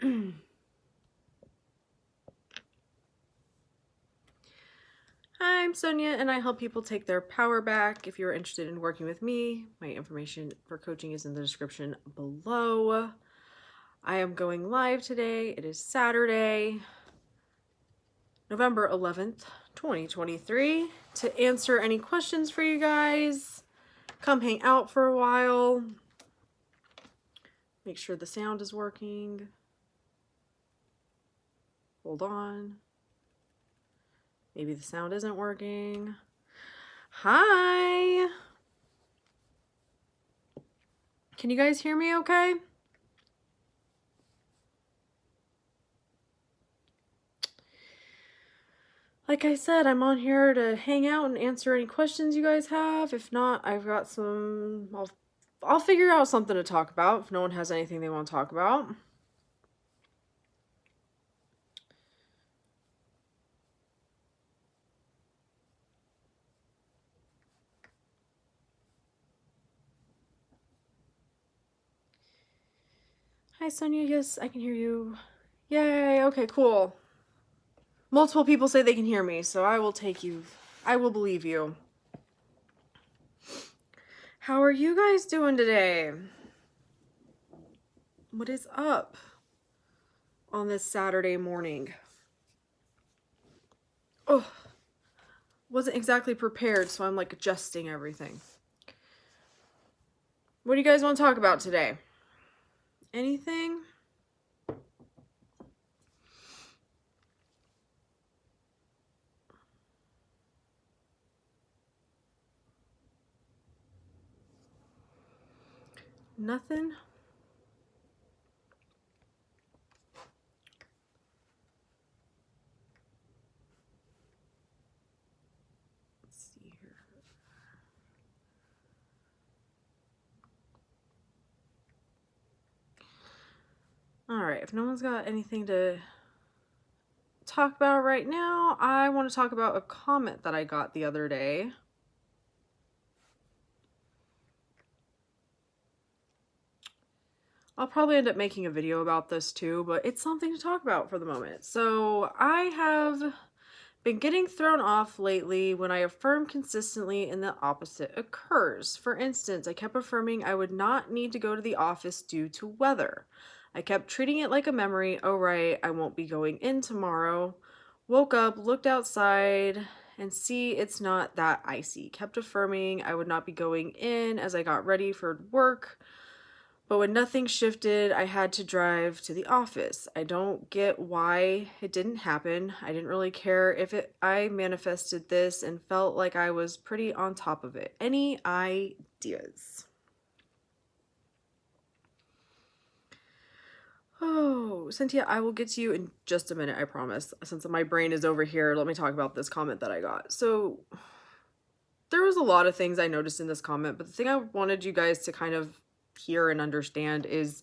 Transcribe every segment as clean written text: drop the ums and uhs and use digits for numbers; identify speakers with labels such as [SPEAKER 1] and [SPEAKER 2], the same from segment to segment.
[SPEAKER 1] Hi, I'm Sonia, and I help people take their power back. If you're interested in working with me, my information for coaching is in the description below. I am going live today. It is Saturday, November 11th, 2023, to answer any questions for you guys. Come hang out for a while. Make sure the sound is working. Hold on. Maybe the sound isn't working. Hi! Can you guys hear me okay? Like I said, I'm on here to hang out and answer any questions you guys have. If not, I've got some... I'll figure out something to talk about if no one has anything they want to talk about. Hi, Sonia. Yes, I can hear you. Yay. Okay, cool. Multiple people say they can hear me, so I will take you. I will believe you. How are you guys doing today? What is up on this Saturday morning? Oh, wasn't exactly prepared, so I'm like adjusting everything. What do you guys want to talk about today? Anything? Nothing? Let's see here. Alright, if no one's got anything to talk about right now, I want to talk about a comment that I got the other day. I'll probably end up making a video about this too, but it's something to talk about for the moment. So I have been getting thrown off lately when I affirm consistently and the opposite occurs. For instance, I kept affirming I would not need to go to the office due to weather. I kept treating it like a memory. Oh, right, I won't be going in tomorrow. Woke up, looked outside, and see it's not that icy. Kept affirming I would not be going in as I got ready for work. But when nothing shifted, I had to drive to the office. I don't get why it didn't happen. I didn't really care if I manifested this and felt like I was pretty on top of it. Any ideas? Oh, Cynthia, I will get to you in just a minute, I promise. Since my brain is over here, let me talk about this comment that I got. So, there was a lot of things I noticed in this comment, but the thing I wanted you guys to kind of hear and understand is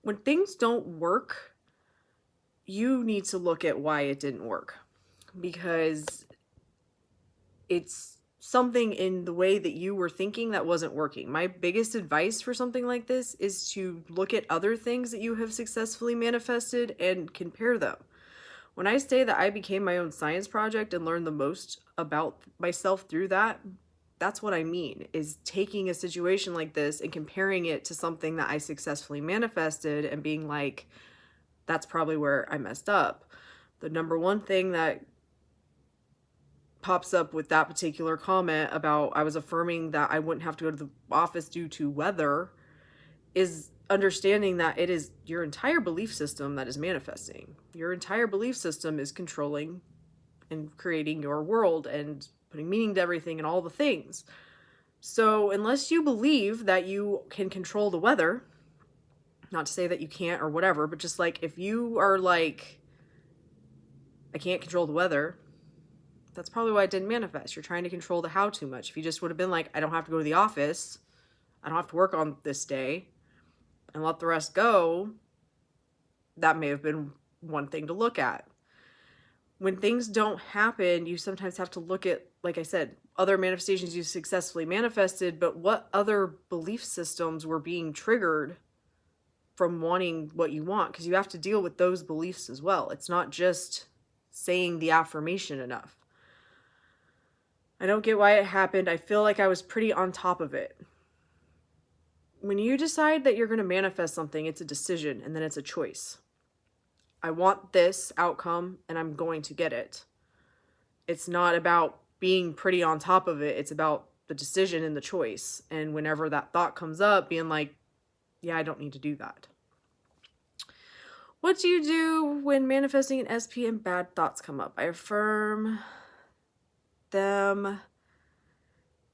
[SPEAKER 1] when things don't work, you need to look at why it didn't work, because it's something in the way that you were thinking that wasn't working. My biggest advice for something like this is to look at other things that you have successfully manifested and compare them. When I say that I became my own science project and learned the most about myself through that, that's what I mean, is taking a situation like this and comparing it to something that I successfully manifested and being like, that's probably where I messed up. The number one thing that pops up with that particular comment about I was affirming that I wouldn't have to go to the office due to weather is understanding that it is your entire belief system that is manifesting. Your entire belief system is controlling and creating your world and putting meaning to everything and all the things. So unless you believe that you can control the weather, not to say that you can't or whatever, but just like if you are like, I can't control the weather, that's probably why it didn't manifest. You're trying to control the how too much. If you just would have been like, I don't have to go to the office, I don't have to work on this day, and let the rest go, that may have been one thing to look at. When things don't happen, you sometimes have to look at, like I said, other manifestations you successfully manifested, but what other belief systems were being triggered from wanting what you want, because you have to deal with those beliefs as well. It's not just saying the affirmation enough. I don't get why it happened. I feel like I was pretty on top of it. When you decide that you're going to manifest something, it's a decision and then it's a choice. I want this outcome and I'm going to get it. It's not about being pretty on top of it. It's about the decision and the choice. And whenever that thought comes up, being like, yeah, I don't need to do that. What do you do when manifesting an SP and bad thoughts come up? I affirm them.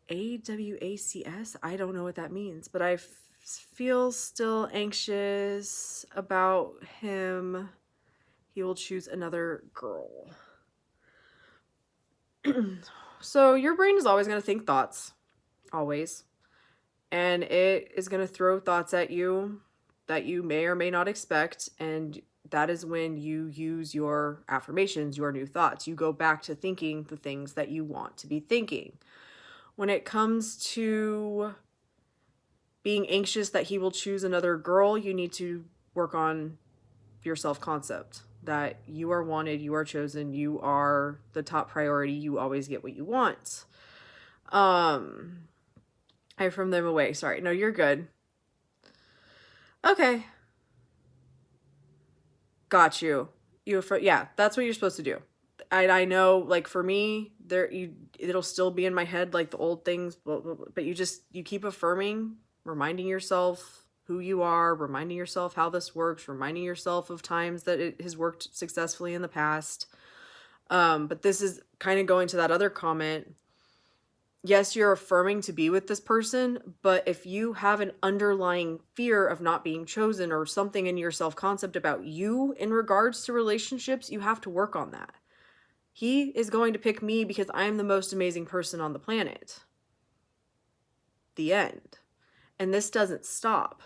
[SPEAKER 1] AWACS? I don't know what that means, but I feel still anxious about him. He will choose another girl. So your brain is always going to think thoughts. Always. And it is going to throw thoughts at you that you may or may not expect. And that is when you use your affirmations, your new thoughts. You go back to thinking the things that you want to be thinking. When it comes to being anxious that he will choose another girl, you need to work on your self-concept. That you are wanted, you are chosen, you are the top priority, you always get what you want. I affirm them away. Sorry, no, you're good. Okay. Got you. Yeah, that's what you're supposed to do. I know, like, for me, it'll still be in my head, like the old things, but you keep affirming, reminding yourself who you are, reminding yourself how this works, reminding yourself of times that it has worked successfully in the past. But this is kind of going to that other comment. Yes, you're affirming to be with this person, but if you have an underlying fear of not being chosen or something in your self-concept about you in regards to relationships, you have to work on that. He is going to pick me because I am the most amazing person on the planet. The end. And this doesn't stop.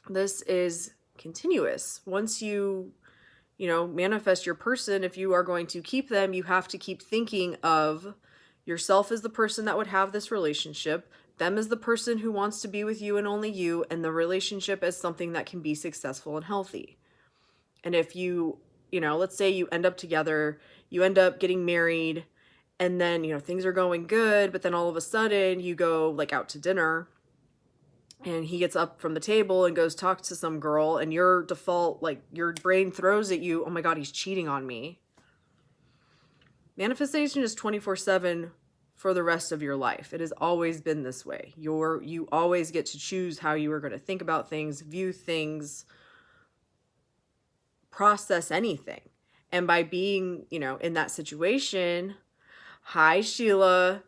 [SPEAKER 1] This is continuous. Once you manifest your person, if you are going to keep them, you have to keep thinking of yourself as the person that would have this relationship, them as the person who wants to be with you and only you, and the relationship as something that can be successful and healthy. And if let's say you end up together, you end up getting married, and then, things are going good, but then all of a sudden you go like out to dinner and he gets up from the table and goes talk to some girl, and your default, like your brain throws at you, oh my God, he's cheating on me. Manifestation is 24/7 for the rest of your life. It has always been this way. You always get to choose how you are going to think about things, view things, process anything. And by being, in that situation, hi Sheila,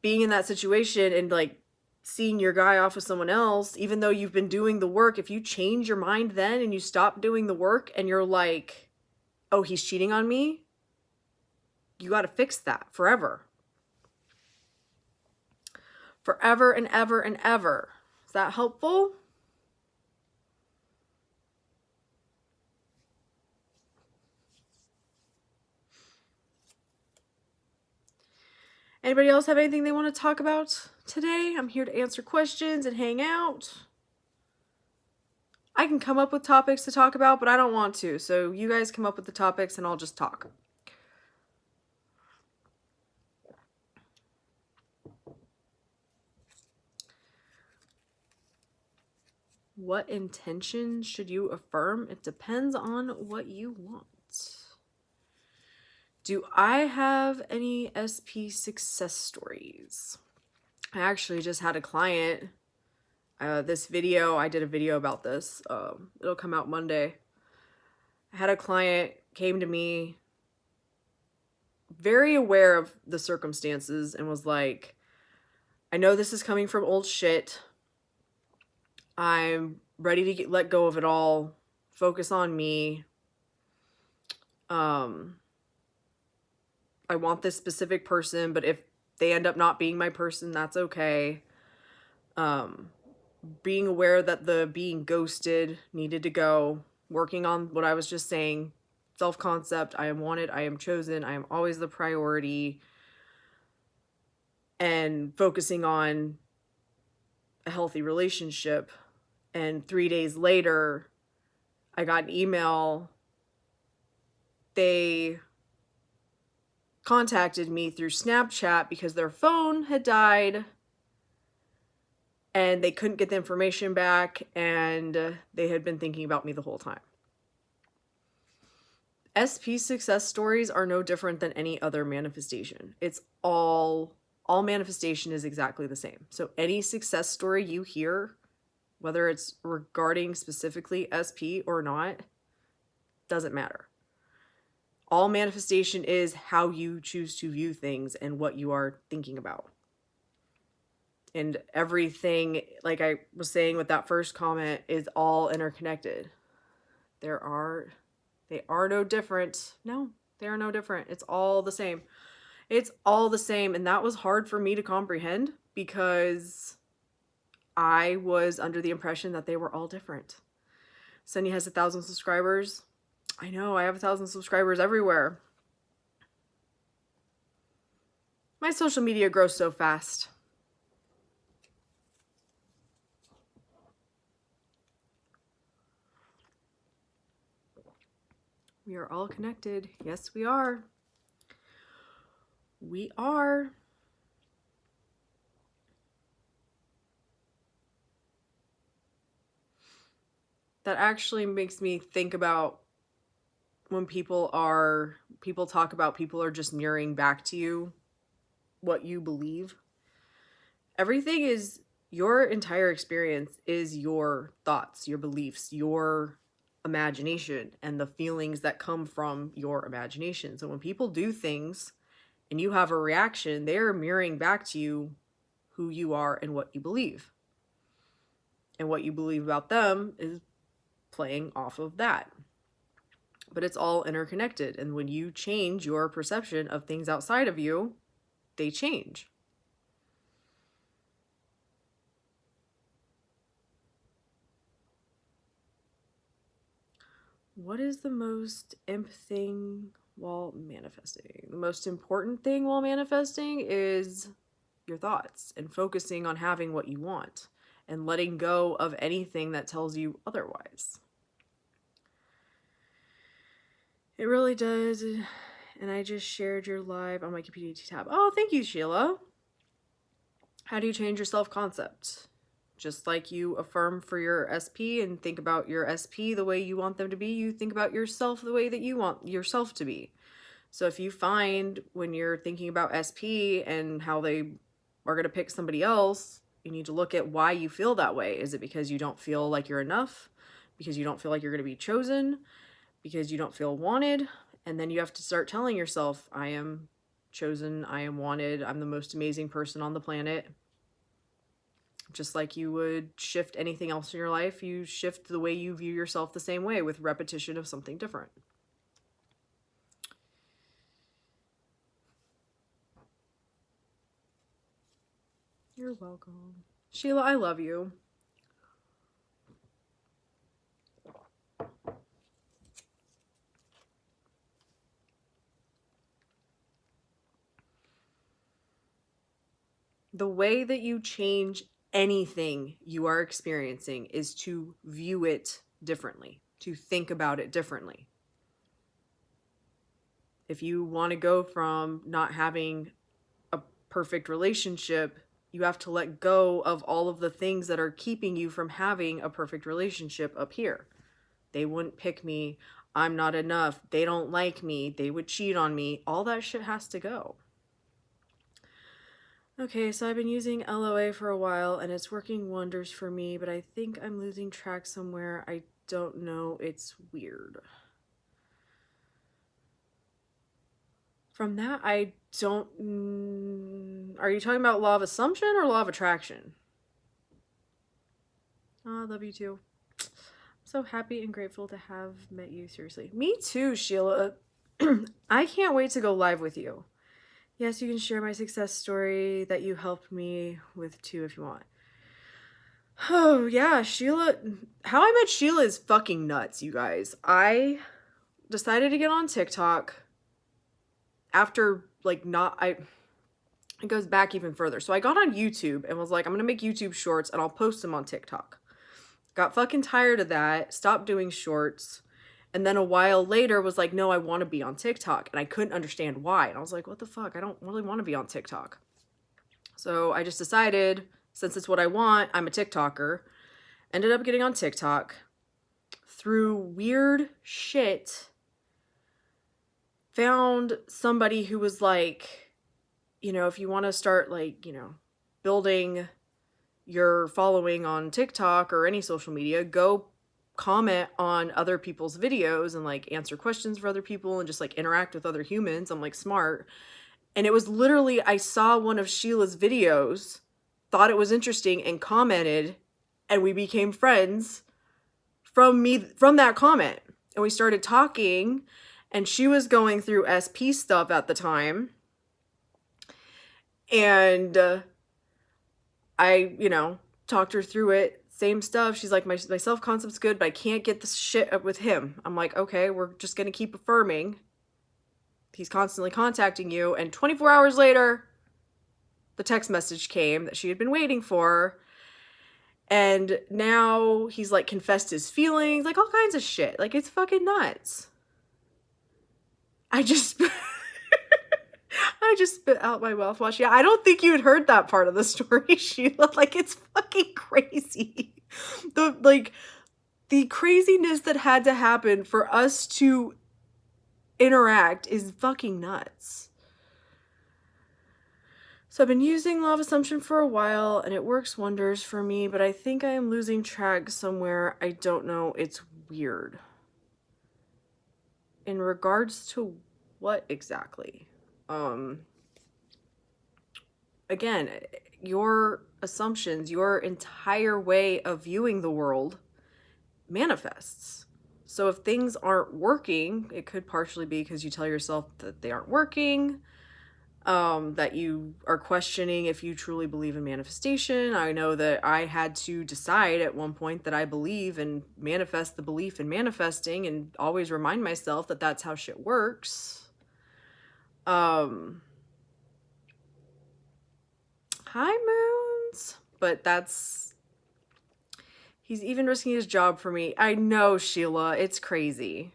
[SPEAKER 1] being in that situation and like seeing your guy off with someone else, even though you've been doing the work, if you change your mind then and you stop doing the work and you're like, oh, he's cheating on me, you got to fix that forever. Forever and ever and ever. Is that helpful? Anybody else have anything they want to talk about today? I'm here to answer questions and hang out. I can come up with topics to talk about, but I don't want to. So you guys come up with the topics and I'll just talk. What intention should you affirm? It depends on what you want. Do I have any SP success stories? I actually just had a client. I did a video about this. It'll come out Monday. I had a client came to me very aware of the circumstances and was like, I know this is coming from old shit. I'm ready to let go of it all. Focus on me. I want this specific person, but if they end up not being my person, that's okay. Being aware that the being ghosted needed to go. Working on what I was just saying. Self-concept. I am wanted. I am chosen. I am always the priority. And focusing on a healthy relationship And 3 days later, I got an email. They contacted me through Snapchat because their phone had died and they couldn't get the information back, and they had been thinking about me the whole time. SP success stories are no different than any other manifestation. It's all manifestation is exactly the same. So any success story you hear, whether it's regarding specifically SP or not, doesn't matter. All manifestation is how you choose to view things and what you are thinking about. And everything, like I was saying with that first comment, is all interconnected. They are no different. No, they are no different. It's all the same. It's all the same. And that was hard for me to comprehend because I was under the impression that they were all different. Sunny has 1,000 subscribers. I know, I have 1,000 subscribers everywhere. My social media grows so fast. We are all connected. Yes, we are. We are. That actually makes me think about when people talk about people are just mirroring back to you what you believe. Everything is, your entire experience is your thoughts, your beliefs, your imagination, and the feelings that come from your imagination. So when people do things and you have a reaction, they're mirroring back to you who you are and what you believe. And what you believe about them is playing off of that. But it's all interconnected. And when you change your perception of things outside of you, they change. What is the most imp thing while manifesting? The most important thing while manifesting is your thoughts and focusing on having what you want and letting go of anything that tells you otherwise. It really does. And I just shared your live on my community tab. Oh, thank you, Sheila. How do you change your self-concept? Just like you affirm for your SP and think about your SP the way you want them to be, you think about yourself the way that you want yourself to be. So if you find when you're thinking about SP and how they are going to pick somebody else, you need to look at why you feel that way. Is it because you don't feel like you're enough? Because you don't feel like you're going to be chosen? Because you don't feel wanted? And then you have to start telling yourself, I am chosen, I am wanted, I'm the most amazing person on the planet. Just like you would shift anything else in your life, you shift the way you view yourself the same way with repetition of something different. You're welcome. Sheila, I love you. The way that you change anything you are experiencing is to view it differently, to think about it differently. If you want to go from not having a perfect relationship, you have to let go of all of the things that are keeping you from having a perfect relationship up here. They wouldn't pick me. I'm not enough. They don't like me. They would cheat on me. All that shit has to go. Okay, so I've been using LOA for a while and it's working wonders for me, but I think I'm losing track somewhere. I don't know. It's weird. From that, I don't... Are you talking about law of assumption or law of attraction? Oh, I love you too. I'm so happy and grateful to have met you, seriously. Me too, Sheila. I can't wait to go live with you. Yes, you can share my success story that you helped me with too if you want. Oh, yeah, Sheila. How I Met Sheila is fucking nuts, you guys. I decided to get on TikTok after, like, it goes back even further. So I got on YouTube and was like, I'm going to make YouTube shorts and I'll post them on TikTok. got fucking tired of that, stopped doing shorts, and then a while later was like, no, I want to be on TikTok. And I couldn't understand why. And I was like, what the fuck? I don't really want to be on TikTok. So I just decided, since it's what I want, I'm a TikToker. Ended up getting on TikTok through weird shit. Found somebody who was like, you know, if you want to start like, you know, building your following on TikTok or any social media, go comment on other people's videos and like answer questions for other people and just like interact with other humans. I'm like, smart. And it was literally, I saw one of Sheila's videos, thought it was interesting, and commented, and we became friends from that comment. And we started talking, and she was going through SP stuff at the time. And I, you know, talked her through it. Same stuff. She's like, my self-concept's good, but I can't get this shit up with him. I'm like, okay, we're just going to keep affirming. He's constantly contacting you. And 24 hours later, the text message came that she had been waiting for. And now he's like confessed his feelings, like all kinds of shit. Like, it's fucking nuts. I just spit out my mouthwash. Yeah, I don't think you had heard that part of the story, Sheila. Like, it's fucking crazy. The craziness that had to happen for us to interact is fucking nuts. So I've been using Law of Assumption for a while, and it works wonders for me, but I think I am losing track somewhere. I don't know. It's weird. In regards to what exactly? Again, your assumptions, your entire way of viewing the world manifests. So if things aren't working, it could partially be because you tell yourself that they aren't working, that you are questioning if you truly believe in manifestation. I know that I had to decide at one point that I believe and manifest the belief in manifesting and always remind myself that that's how shit works. Hi, Moons. But he's even risking his job for me. I know, Sheila. It's crazy.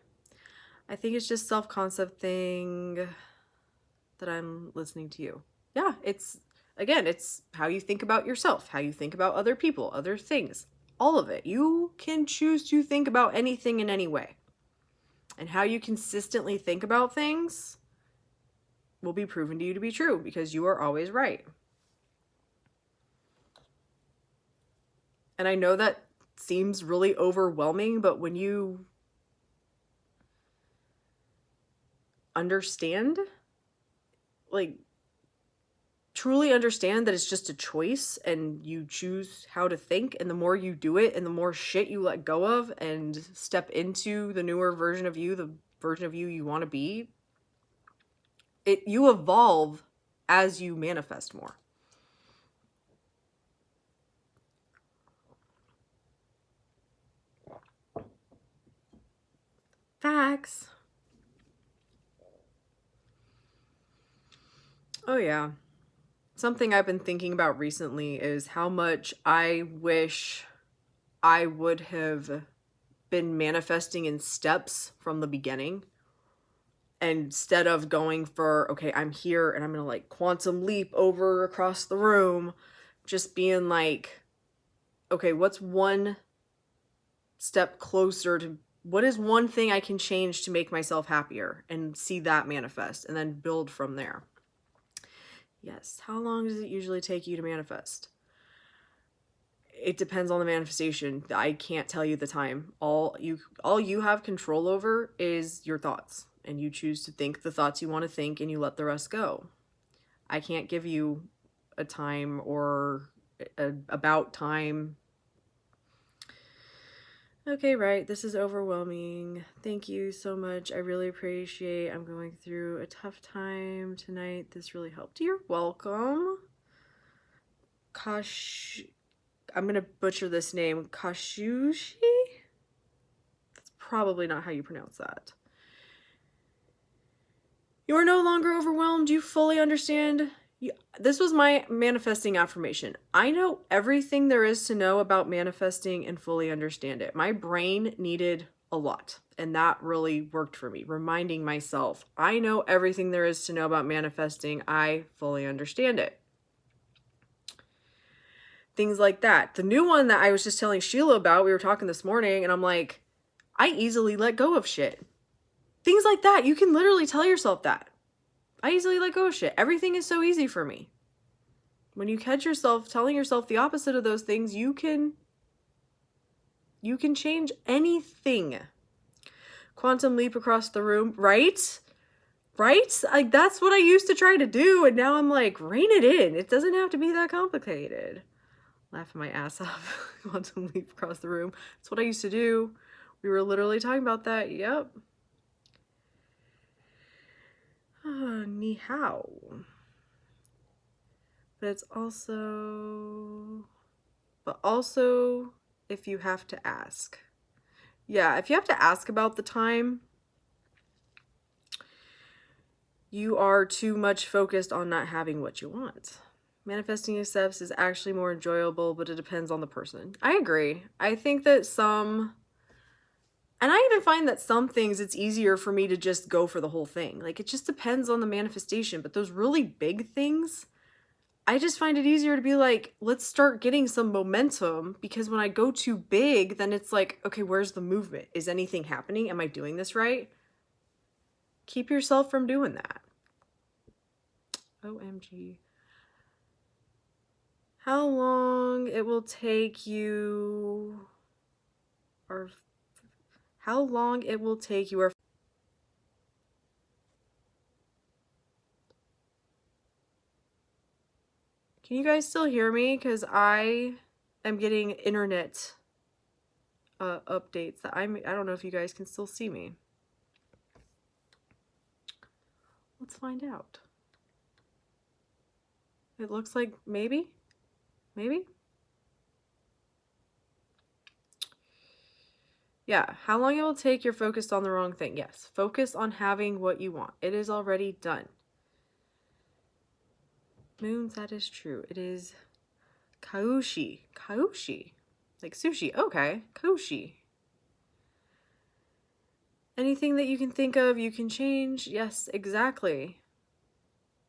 [SPEAKER 1] I think it's just self-concept thing that I'm listening to you. Yeah, it's how you think about yourself, how you think about other people, other things, all of it. You can choose to think about anything in any way. And how you consistently think about things will be proven to you to be true because you are always right. And I know that seems really overwhelming, but when you understand, like, truly understand that it's just a choice and you choose how to think, and the more you do it and the more shit you let go of and step into the newer version of you, the version of you want to be, you evolve as you manifest more. Facts. Oh yeah. Something I've been thinking about recently is how much I wish I would have been manifesting in steps from the beginning. Instead of going for, okay, I'm here and I'm gonna like quantum leap over across the room, just being like, okay, what's one step closer to, what is one thing I can change to make myself happier, and see that manifest and then build from there. Yes. How long does it usually take you to manifest? It depends on the manifestation. I can't tell you the time. All you have control over is your thoughts, and you choose to think the thoughts you want to think and you let the rest go. I can't give you a time or about time. Okay, right. This is overwhelming. Thank you so much. I really appreciate. I'm going through a tough time tonight. This really helped. You're welcome. I'm gonna butcher this name. Kashushi? That's probably not how you pronounce that. You are no longer overwhelmed. You fully understand Yeah, this was my manifesting affirmation. I know everything there is to know about manifesting and fully understand it. My brain needed a lot, and that really worked for me. Reminding myself, I know everything there is to know about manifesting. I fully understand it. Things like that. The new one that I was just telling Sheila about, we were talking this morning, and I'm like, I easily let go of shit. Things like that. You can literally tell yourself that. I easily let go of shit. Everything is so easy for me. When you catch yourself telling yourself the opposite of those things, you can change anything. Quantum leap across the room, right? Right? Like, that's what I used to try to do, and now I'm like, rein it in. It doesn't have to be that complicated. Laughing my ass off. Quantum leap across the room. That's what I used to do. We were literally talking about that. Yep. Ni hao. But also if you have to ask. Yeah, if you have to ask about the time, you are too much focused on not having what you want. Manifesting yourself is actually more enjoyable, but it depends on the person. I agree. I think that and I even find that some things it's easier for me to just go for the whole thing. Like, it just depends on the manifestation, but those really big things, I just find it easier to be like, let's start getting some momentum, because when I go too big, then it's like, okay, where's the movement? Is anything happening? Am I doing this right? Keep yourself from doing that. OMG. How long it will take you, or how long it will take you, or can you guys still hear me? Because I am getting internet updates that I don't know if you guys can still see me. Let's find out. It looks like maybe. Yeah, how long it will take, you're focused on the wrong thing. Yes, focus on having what you want. It is already done. Moons, that is true. It is kaushi. Kaushi. Like sushi. Okay, kaushi. Anything that you can think of, you can change. Yes, exactly.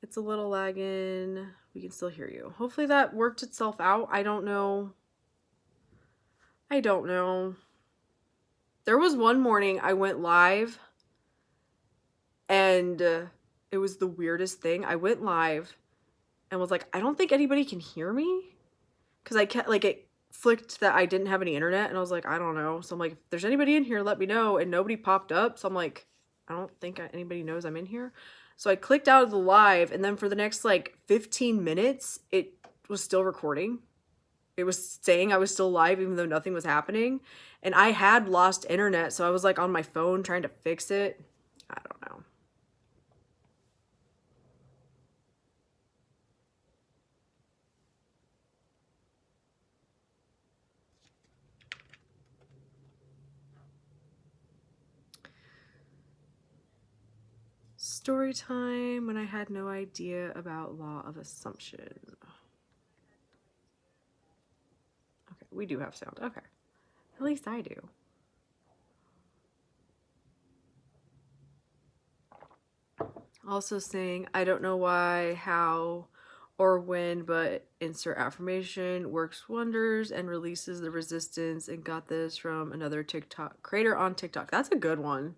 [SPEAKER 1] It's a little lagging. We can still hear you. Hopefully that worked itself out. I don't know. There was one morning I went live, and it was the weirdest thing. I went live and was like, I don't think anybody can hear me, because I kept, like, it flicked that I didn't have any internet, and I was like, I don't know. So I'm like, if there's anybody in here, let me know. And nobody popped up. So I'm like, I don't think anybody knows I'm in here. So I clicked out of the live, and then for the next like 15 minutes, it was still recording. It was saying I was still live even though nothing was happening. And I had lost internet, so I was like on my phone trying to fix it. I don't know. Story time when I had no idea about law of assumption. Okay, we do have sound. Okay. At least I do. Also saying, I don't know why, how, or when, but insert affirmation works wonders and releases the resistance, and got this from another TikTok creator on TikTok. That's a good one.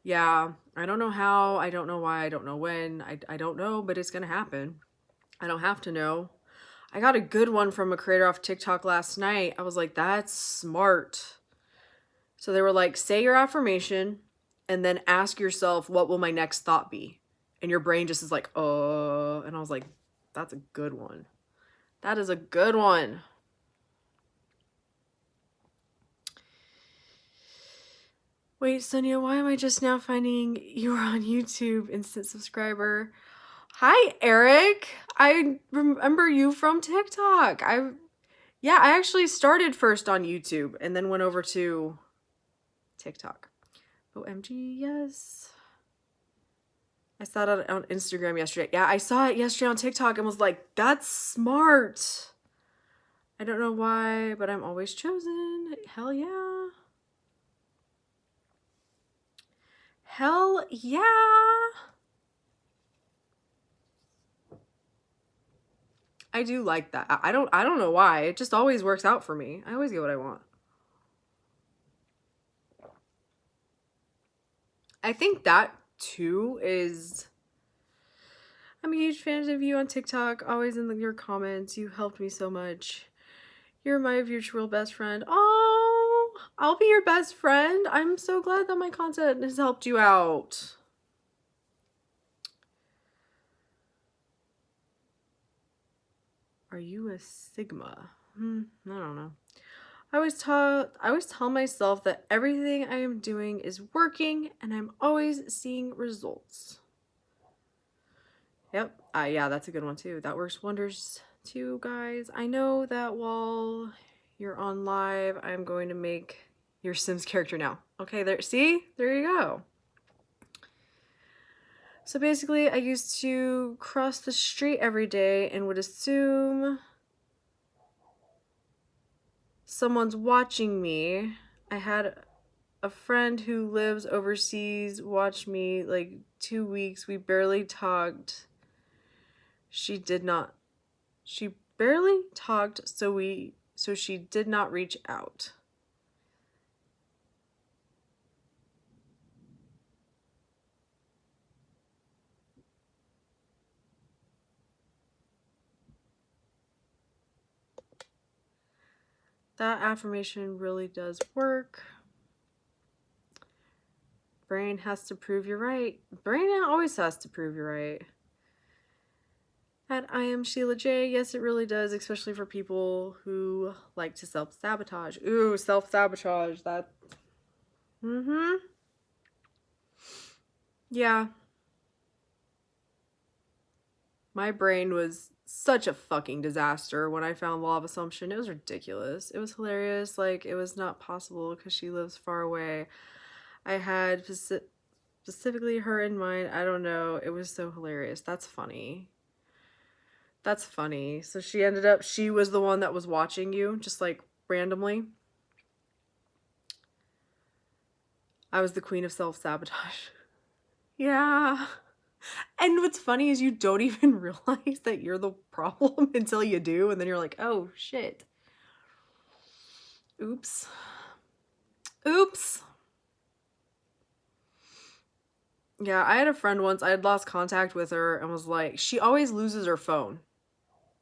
[SPEAKER 1] Yeah, I don't know how, I don't know why, I don't know when, I don't know, but it's gonna happen. I don't have to know. I got a good one from a creator off TikTok last night. I was like, that's smart. So they were like, say your affirmation and then ask yourself, what will my next thought be? And your brain just is like, and I was like, that's a good one. That is a good one. Wait, Sonia, why am I just now finding you are on YouTube? Instant subscriber. Hi, Eric. I remember you from TikTok. I actually started first on YouTube and then went over to TikTok. OMG, yes. I saw it on Instagram yesterday. Yeah, I saw it yesterday on TikTok and was like, that's smart. I don't know why, but I'm always chosen. Hell yeah. Hell yeah. I do like that. I don't know why. It just always works out for me. I always get what I want. I think that too is, I'm a huge fan of you on TikTok, always in your comments. You helped me so much. You're my virtual best friend. Oh, I'll be your best friend. I'm so glad that my content has helped you out. Are you a Sigma? I don't know. I always tell myself that everything I am doing is working and I'm always seeing results. Yep. Yeah, that's a good one too. That works wonders too, guys. I know that while you're on live, I'm going to make your Sims character now. Okay, there. See? There you go. So basically, I used to cross the street every day and would assume someone's watching me. I had a friend who lives overseas watch me like 2 weeks. We barely talked. She barely talked, so she did not reach out. That affirmation really does work. Brain has to prove you're right. Brain always has to prove you're right. At I am Sheila J. Yes, it really does, especially for people who like to self-sabotage. Ooh, self-sabotage. That. Yeah. My brain was such a fucking disaster when I found Law of Assumption. It was ridiculous. It was hilarious. Like, it was not possible because she lives far away. I had specifically her in mind. I don't know. It was so hilarious. That's funny. That's funny. So she was the one that was watching you, just like randomly. I was the queen of self-sabotage. Yeah. And what's funny is you don't even realize that you're the problem until you do, and then you're like, oh shit. Oops. Oops. Yeah, I had a friend once, I had lost contact with her and was like, she always loses her phone.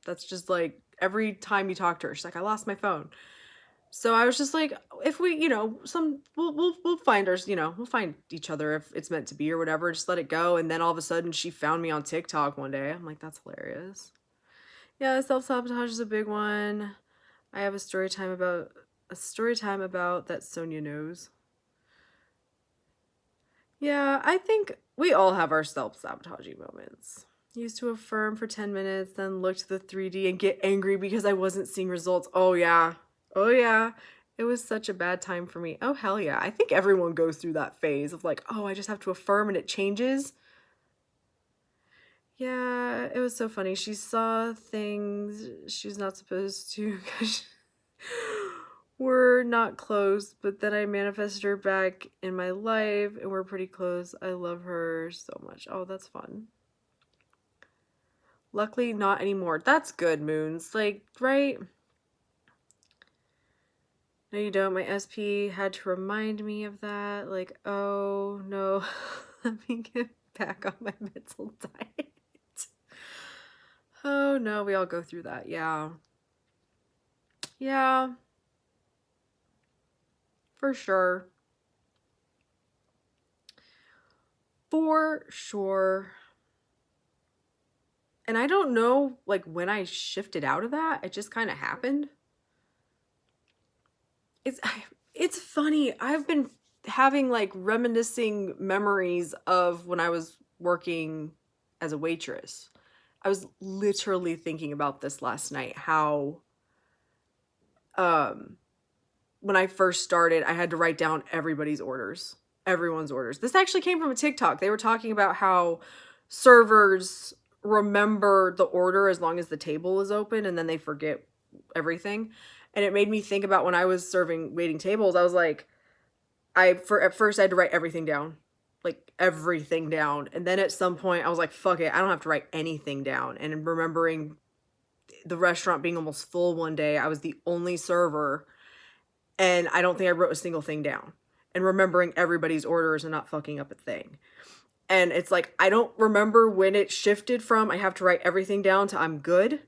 [SPEAKER 1] That's just like every time you talk to her, she's like, I lost my phone. So I was just like, if we, we'll find ours, we'll find each other if it's meant to be or whatever. Just let it go. And then all of a sudden, she found me on TikTok one day. I'm like, that's hilarious. Yeah, self-sabotage is a big one. I have a story time about that Sonia knows. Yeah, I think we all have our self-sabotaging moments. Used to affirm for 10 minutes, then look to the 3D and get angry because I wasn't seeing results. Oh yeah. Oh yeah. It was such a bad time for me. Oh hell yeah. I think everyone goes through that phase of like, oh, I just have to affirm and it changes. Yeah, it was so funny. She saw things she's not supposed to because we're not close, but then I manifested her back in my life and we're pretty close. I love her so much. Oh, that's fun. Luckily, not anymore. That's good, Moons. Like, right? No, you don't. My SP had to remind me of that. Like, oh no, let me get back on my mental diet. Oh no, we all go through that. Yeah. Yeah. For sure. For sure. And I don't know, like, when I shifted out of that, it just kind of happened. It's funny. I've been having like reminiscing memories of when I was working as a waitress. I was literally thinking about this last night, how when I first started, I had to write down everyone's orders. This actually came from a TikTok. They were talking about how servers remember the order as long as the table is open, and then they forget everything. And it made me think about when I was serving waiting tables. I was like, at first I had to write everything down, like everything down. And then at some point I was like, fuck it, I don't have to write anything down. And remembering the restaurant being almost full one day, I was the only server, and I don't think I wrote a single thing down. And remembering everybody's orders and not fucking up a thing. And it's like, I don't remember when it shifted from I have to write everything down to I'm good,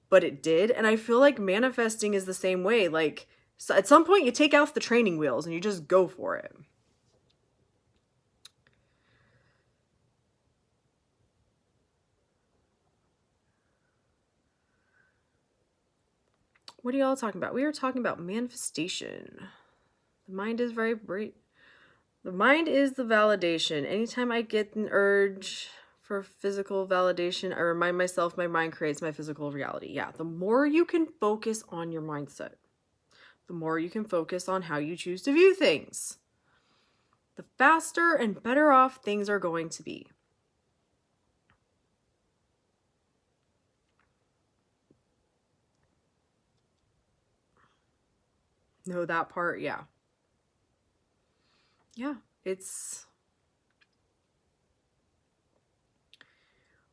[SPEAKER 1] but it did. And I feel like manifesting is the same way. Like, so at some point you take out the training wheels and you just go for it. What are y'all talking about? We are talking about manifestation. The mind is very bright. The mind is the validation. Anytime I get an urge for physical validation, I remind myself my mind creates my physical reality. Yeah, the more you can focus on your mindset, the more you can focus on how you choose to view things, the faster and better off things are going to be. No, that part, yeah. Yeah, it's...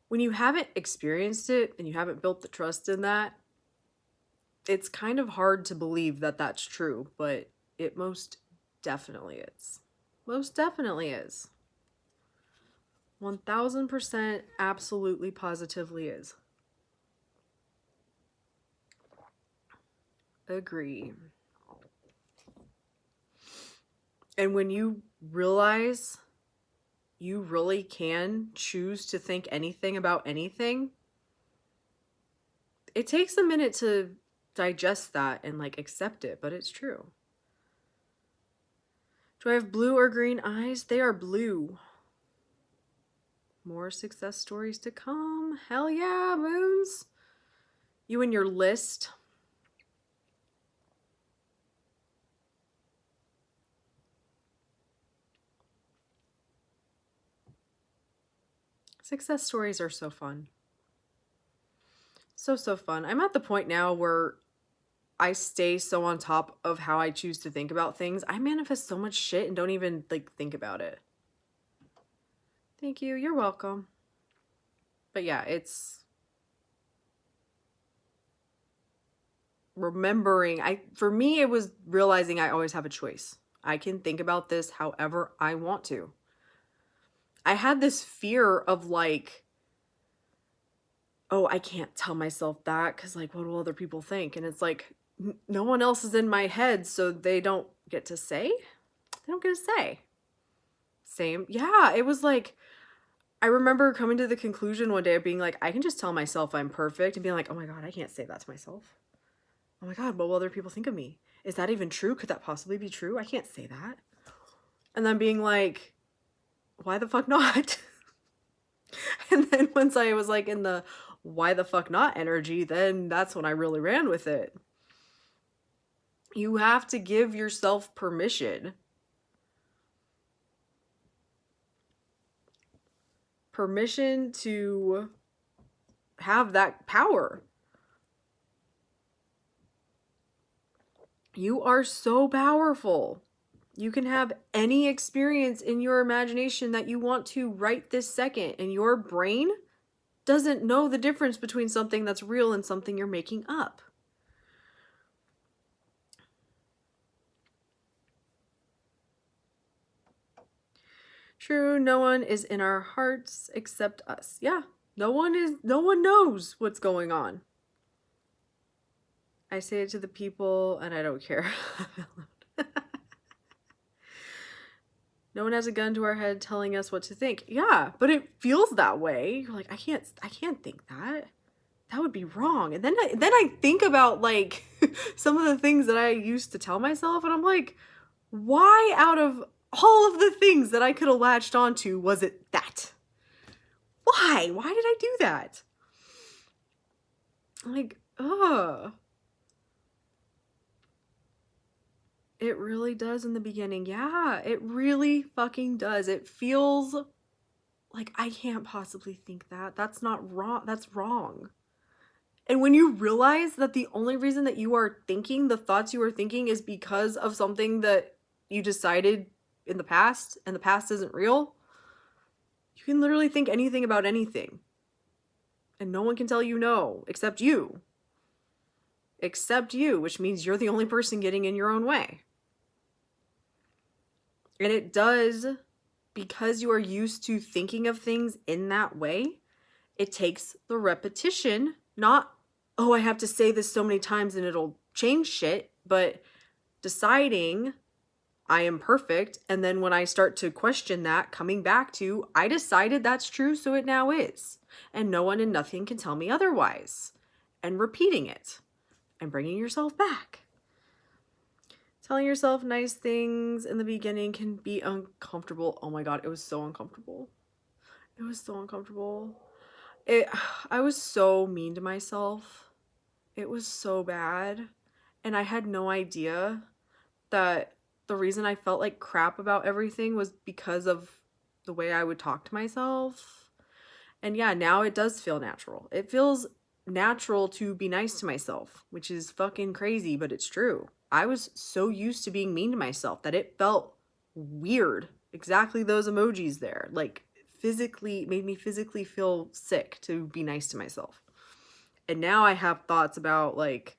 [SPEAKER 1] when you haven't experienced it and you haven't built the trust in that, it's kind of hard to believe that that's true, but it most definitely is. Most definitely is. 1000% absolutely positively is. Agree. And when you realize you really can choose to think anything about anything, it takes a minute to digest that and like accept it, but it's true. Do I have blue or green eyes? They are blue. More success stories to come. Hell yeah, Moons. You and your list. Success stories are so fun. So fun. I'm at the point now where I stay so on top of how I choose to think about things. I manifest so much shit and don't even like think about it. Thank you. You're welcome. But yeah, it's remembering. For me, it was realizing I always have a choice. I can think about this however I want to. I had this fear of like, oh, I can't tell myself that because like, what will other people think? And it's like, no one else is in my head, so they don't get to say. They don't get to say. Same. Yeah, it was like, I remember coming to the conclusion one day of being like, I can just tell myself I'm perfect and being like, oh my God, I can't say that to myself. Oh my God, what will other people think of me? Is that even true? Could that possibly be true? I can't say that. And then being like, why the fuck not? And then once I was like in the why the fuck not energy, then that's when I really ran with it. You have to give yourself permission. Permission to have that power. You are so powerful. You can have any experience in your imagination that you want to right this second, and your brain doesn't know the difference between something that's real and something you're making up. True, no one is in our hearts except us. Yeah, no one knows what's going on. I say it to the people and I don't care. No one has a gun to our head telling us what to think. Yeah, but it feels that way. You're like, I can't think that. That would be wrong. And then I think about like some of the things that I used to tell myself, and I'm like, why out of all of the things that I could have latched onto was it that? Why? Why did I do that? Like, ugh. It really does in the beginning. Yeah, it really fucking does. It feels Like, I can't possibly think that. That's not wrong. That's wrong. And when you realize that the only reason that you are thinking the thoughts you are thinking is because of something that you decided in the past, and the past isn't real, you can literally think anything about anything. And no one can tell you no, except you. Except you, which means you're the only person getting in your own way. And it does, because you are used to thinking of things in that way, it takes the repetition, not, oh, I have to say this so many times and it'll change shit, but deciding I am perfect. And then when I start to question that, coming back to, I decided that's true, so it now is. And no one and nothing can tell me otherwise. And repeating it and bringing yourself back. Telling yourself nice things in the beginning can be uncomfortable. Oh my God, it was so uncomfortable. It was so uncomfortable. I was so mean to myself. It was so bad. And I had no idea that the reason I felt like crap about everything was because of the way I would talk to myself. And yeah, now it does feel natural. It feels natural to be nice to myself, which is fucking crazy, but it's true. I was so used to being mean to myself that it felt weird. Exactly those emojis there. Like, physically, made me physically feel sick to be nice to myself. And now I have thoughts about, like,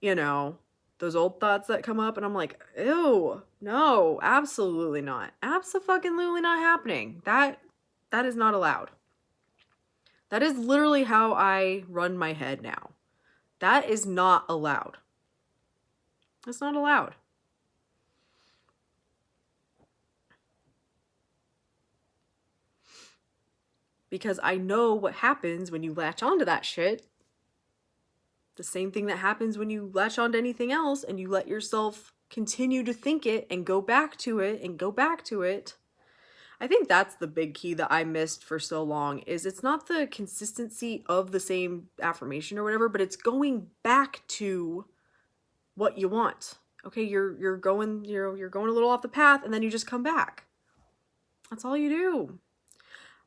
[SPEAKER 1] you know, those old thoughts that come up, and I'm like, ew, no, absolutely not. Abso-fucking-lutely not happening. That is not allowed. That is literally how I run my head now. That is not allowed. It's not allowed. Because I know what happens when you latch onto that shit. The same thing that happens when you latch onto anything else and you let yourself continue to think it and go back to it and go back to it. I think that's the big key that I missed for so long, is it's not the consistency of the same affirmation or whatever, but it's going back to what you want. Okay, you're going a little off the path, and then you just come back. That's all you do.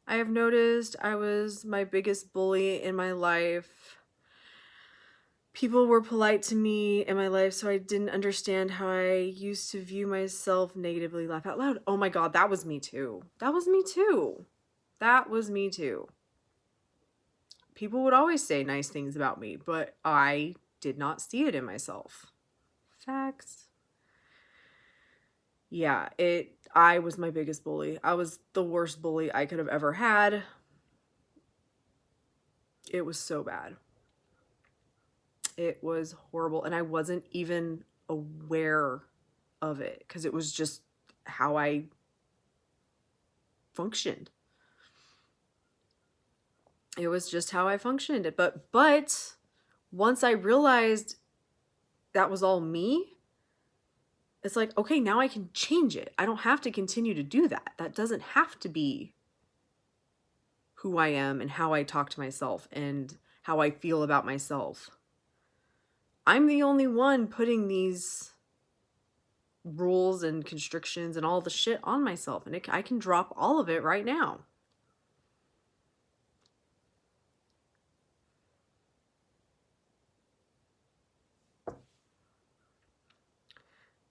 [SPEAKER 1] I have noticed I was my biggest bully in my life. People were polite to me in my life, so I didn't understand how I used to view myself negatively. Laugh out loud. Oh my God, that was me too. That was me too. That was me too. People would always say nice things about me, but I did not see it in myself. Facts. Yeah, I was my biggest bully. I was the worst bully I could have ever had. It was so bad. It was horrible, and I wasn't even aware of it because it was just how I functioned. It was just how I functioned. But once I realized that was all me, it's like, okay, now I can change it. I don't have to continue to do that. That doesn't have to be who I am and how I talk to myself and how I feel about myself. I'm the only one putting these rules and constrictions and all the shit on myself, and I can drop all of it right now.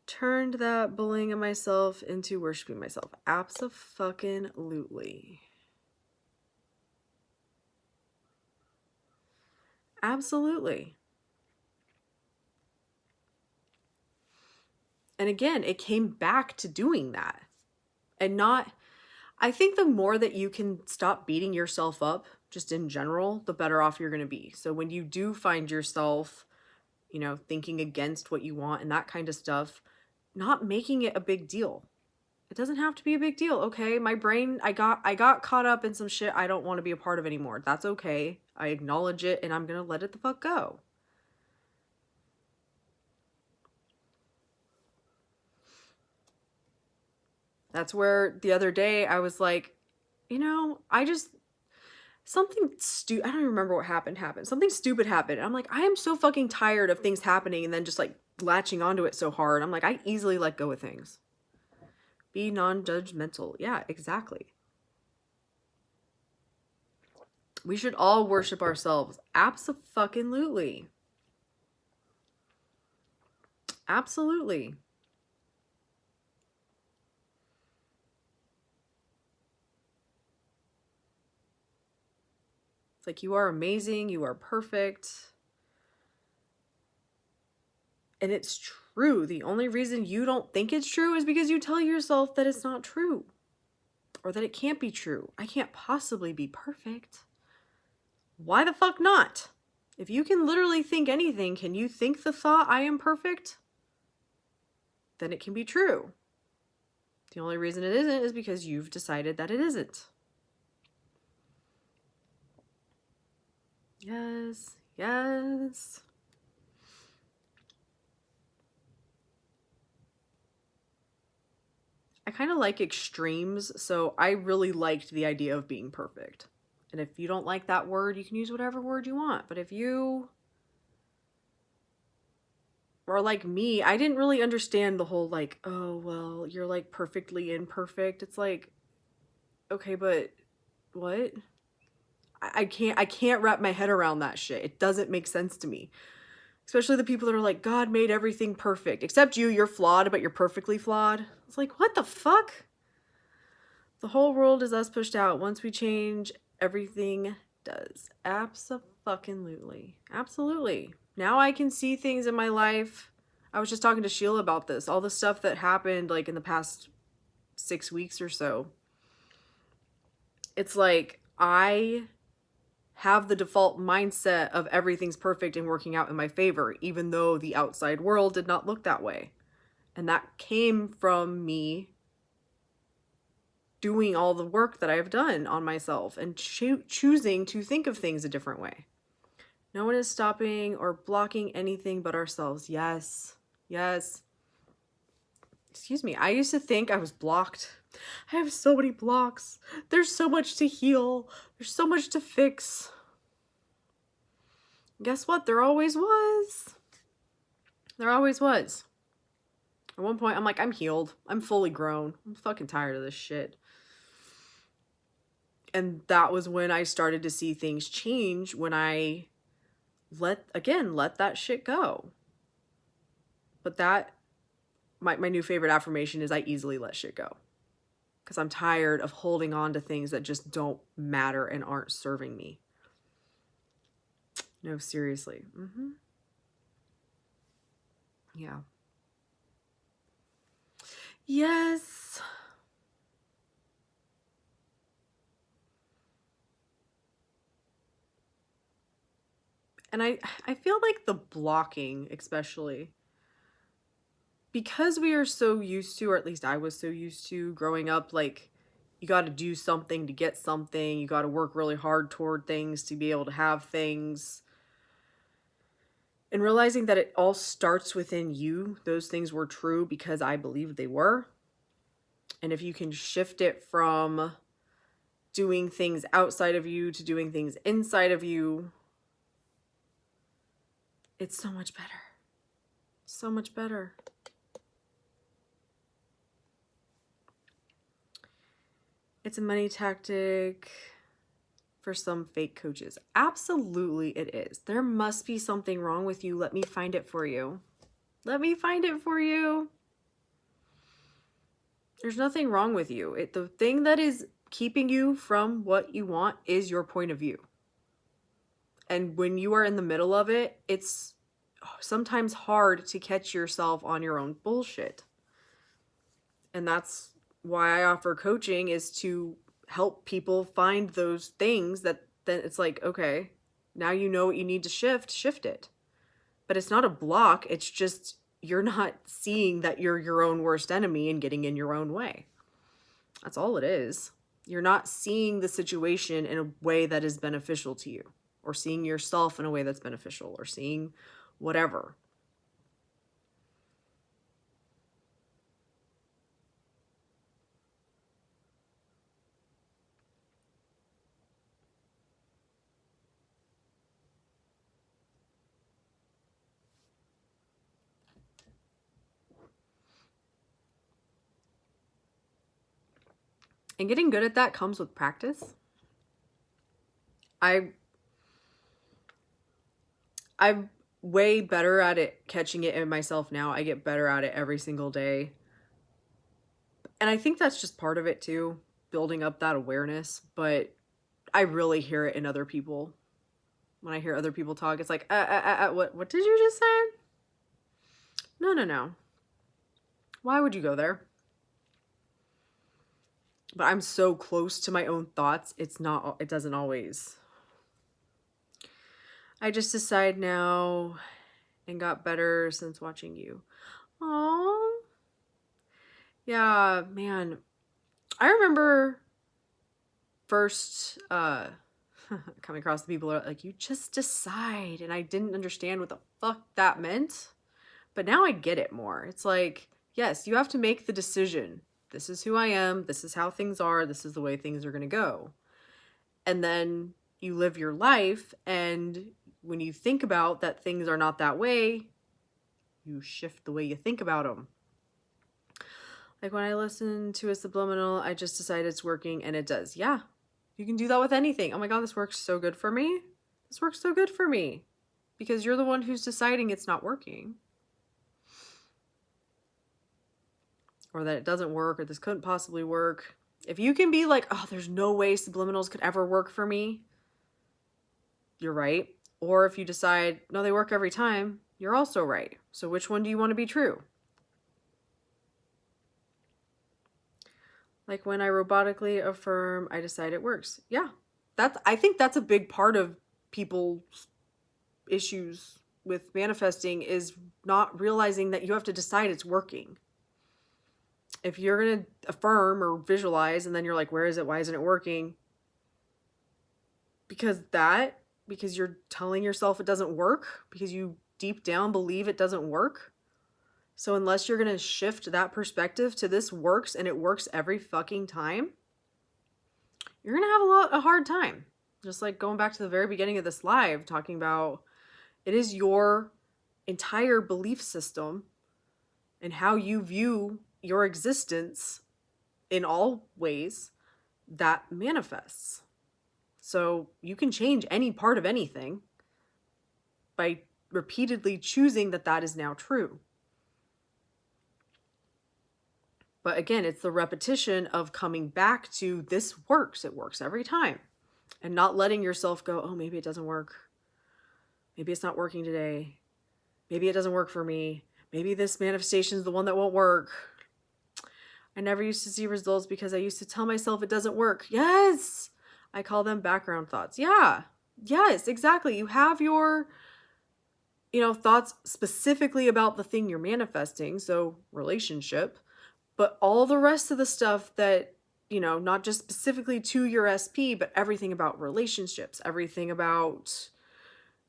[SPEAKER 1] Turned that bullying of myself into worshiping myself. Abso-fucking-lutely. Absolutely. And again, it came back to doing that. And not, I think the more that you can stop beating yourself up, just in general, the better off you're going to be. So when you do find yourself, thinking against what you want and that kind of stuff, not making it a big deal. It doesn't have to be a big deal. Okay, my brain, I got caught up in some shit I don't want to be a part of anymore. That's okay. I acknowledge it and I'm going to let it the fuck go. That's where the other day I was like, something stupid, I don't even remember what happened. Something stupid happened. I'm like, I am so fucking tired of things happening and then just like latching onto it so hard. I'm like, I easily let go of things. Be non-judgmental. Yeah, exactly. We should all worship ourselves. Abso-fucking-lutely. Absolutely. It's like, you are amazing, you are perfect. And it's true. The only reason you don't think it's true is because you tell yourself that it's not true. Or that it can't be true. I can't possibly be perfect. Why the fuck not? If you can literally think anything, can you think the thought, I am perfect? Then it can be true. The only reason it isn't is because you've decided that it isn't. Yes, yes. I kind of like extremes, so I really liked the idea of being perfect. And if you don't like that word, you can use whatever word you want. But if you are like me, I didn't really understand the whole like, oh, well, you're like perfectly imperfect. It's like, okay, but what? I can't wrap my head around that shit. It doesn't make sense to me. Especially the people that are like, God made everything perfect. Except you're flawed, but you're perfectly flawed. It's like, what the fuck? The whole world is us pushed out. Once we change, everything does. Abso-fucking-lutely. Absolutely. Now I can see things in my life. I was just talking to Sheila about this. All the stuff that happened like in the past 6 weeks or so. It's like I have the default mindset of everything's perfect and working out in my favor, even though the outside world did not look that way. And that came from me doing all the work that I've done on myself and choosing to think of things a different way. No one is stopping or blocking anything but ourselves. Yes. Yes. Excuse me. I used to think I was blocked. I have so many blocks. There's so much to heal. There's so much to fix. Guess what? There always was. There always was. At one point, I'm like, I'm healed. I'm fully grown. I'm fucking tired of this shit. And that was when I started to see things change, when I let that shit go. But that, my new favorite affirmation is I easily let shit go. Because I'm tired of holding on to things that just don't matter and aren't serving me. No, seriously. Yeah. Yes. And I feel like the blocking, especially, because we are so used to, or at least I was so used to growing up, like, you got to do something to get something. You got to work really hard toward things to be able to have things. And realizing that it all starts within you, those things were true because I believed they were. And if you can shift it from doing things outside of you to doing things inside of you, it's so much better. So much better. It's a money tactic for some fake coaches. Absolutely it is. There must be something wrong with you. Let me find it for you. Let me find it for you. There's nothing wrong with you. The thing that is keeping you from what you want is your point of view. And when you are in the middle of it, it's sometimes hard to catch yourself on your own bullshit. And that's why I offer coaching, is to help people find those things that then it's like, okay, now you know what you need to shift it. But it's not a block. It's just you're not seeing that you're your own worst enemy and getting in your own way. That's all it is. You're not seeing the situation in a way that is beneficial to you, or seeing yourself in a way that's beneficial, or seeing whatever. And getting good at that comes with practice. I I'm way better at it, catching it in myself now. I get better at it every single day. And I think that's just part of it too, building up that awareness, but I really hear it in other people. When I hear other people talk, it's like, what did you just say? No, no, no. Why would you go there? But I'm so close to my own thoughts, it doesn't always. I just decide now and got better since watching you. Oh, yeah, man. I remember first coming across the people like, you just decide, and I didn't understand what the fuck that meant. But now I get it more. It's like, yes, you have to make the decision. This is who I am. This is how things are. This is the way things are going to go. And then you live your life. And when you think about that things are not that way, you shift the way you think about them. Like when I listen to a subliminal, I just decide it's working, and it does. Yeah, you can do that with anything. Oh my God, this works so good for me. This works so good for me. Because you're the one who's deciding it's not working. Or that it doesn't work, or this couldn't possibly work. If you can be like, oh, there's no way subliminals could ever work for me, you're right. Or if you decide, no, they work every time, you're also right. So which one do you want to be true? Like when I robotically affirm, I decide it works. Yeah, I think that's a big part of people's issues with manifesting, is not realizing that you have to decide it's working. If you're going to affirm or visualize and then you're like, where is it? Why isn't it working? Because you're telling yourself it doesn't work, because you deep down believe it doesn't work. So unless you're going to shift that perspective to this works and it works every fucking time, you're going to have a hard time. Just like going back to the very beginning of this live, talking about it is your entire belief system and how you view your existence in all ways that manifests. So you can change any part of anything by repeatedly choosing that is now true. But again, it's the repetition of coming back to this works. It works every time. And not letting yourself go, oh, maybe it doesn't work. Maybe it's not working today. Maybe it doesn't work for me. Maybe this manifestation is the one that won't work. I never used to see results because I used to tell myself it doesn't work. Yes. I call them background thoughts. Yeah. Yes, exactly. You have your, thoughts specifically about the thing you're manifesting. So relationship. But all the rest of the stuff that, not just specifically to your SP, but everything about relationships, everything about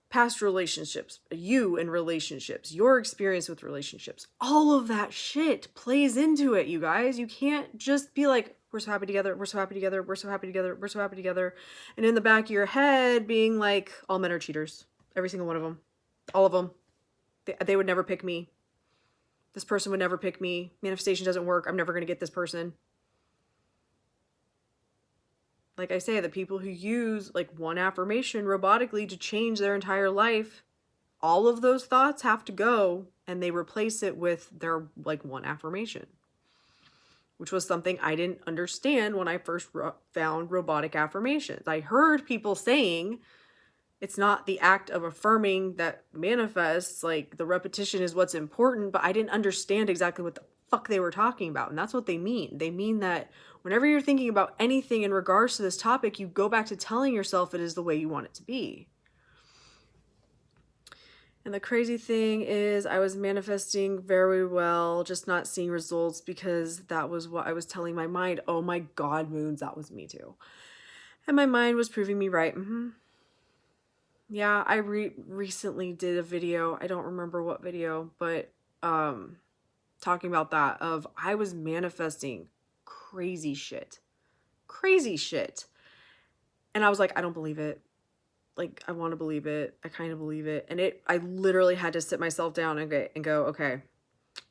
[SPEAKER 1] past relationships, you and relationships, your experience with relationships, all of that shit plays into it, you guys. You can't just be like, we're so happy together, we're so happy together, we're so happy together, we're so happy together. And in the back of your head being like, all men are cheaters. Every single one of them. All of them. They would never pick me. This person would never pick me. Manifestation doesn't work. I'm never going to get this person. Like I say, the people who use like one affirmation robotically to change their entire life, all of those thoughts have to go, and they replace it with their like one affirmation, which was something I didn't understand when I first found robotic affirmations. I heard people saying it's not the act of affirming that manifests, like the repetition is what's important, but I didn't understand exactly what the fuck they were talking about. And that's what they mean. They mean that whenever you're thinking about anything in regards to this topic, you go back to telling yourself it is the way you want it to be. And the crazy thing is I was manifesting very well, just not seeing results because that was what I was telling my mind. Oh my God, Moons, that was me too. And my mind was proving me right. Yeah, I recently did a video. I don't remember what video, but talking about that of I was manifesting crazy shit. Crazy shit. And I was like, I don't believe it. Like, I want to believe it. I kind of believe it. And I literally had to sit myself down and go, okay,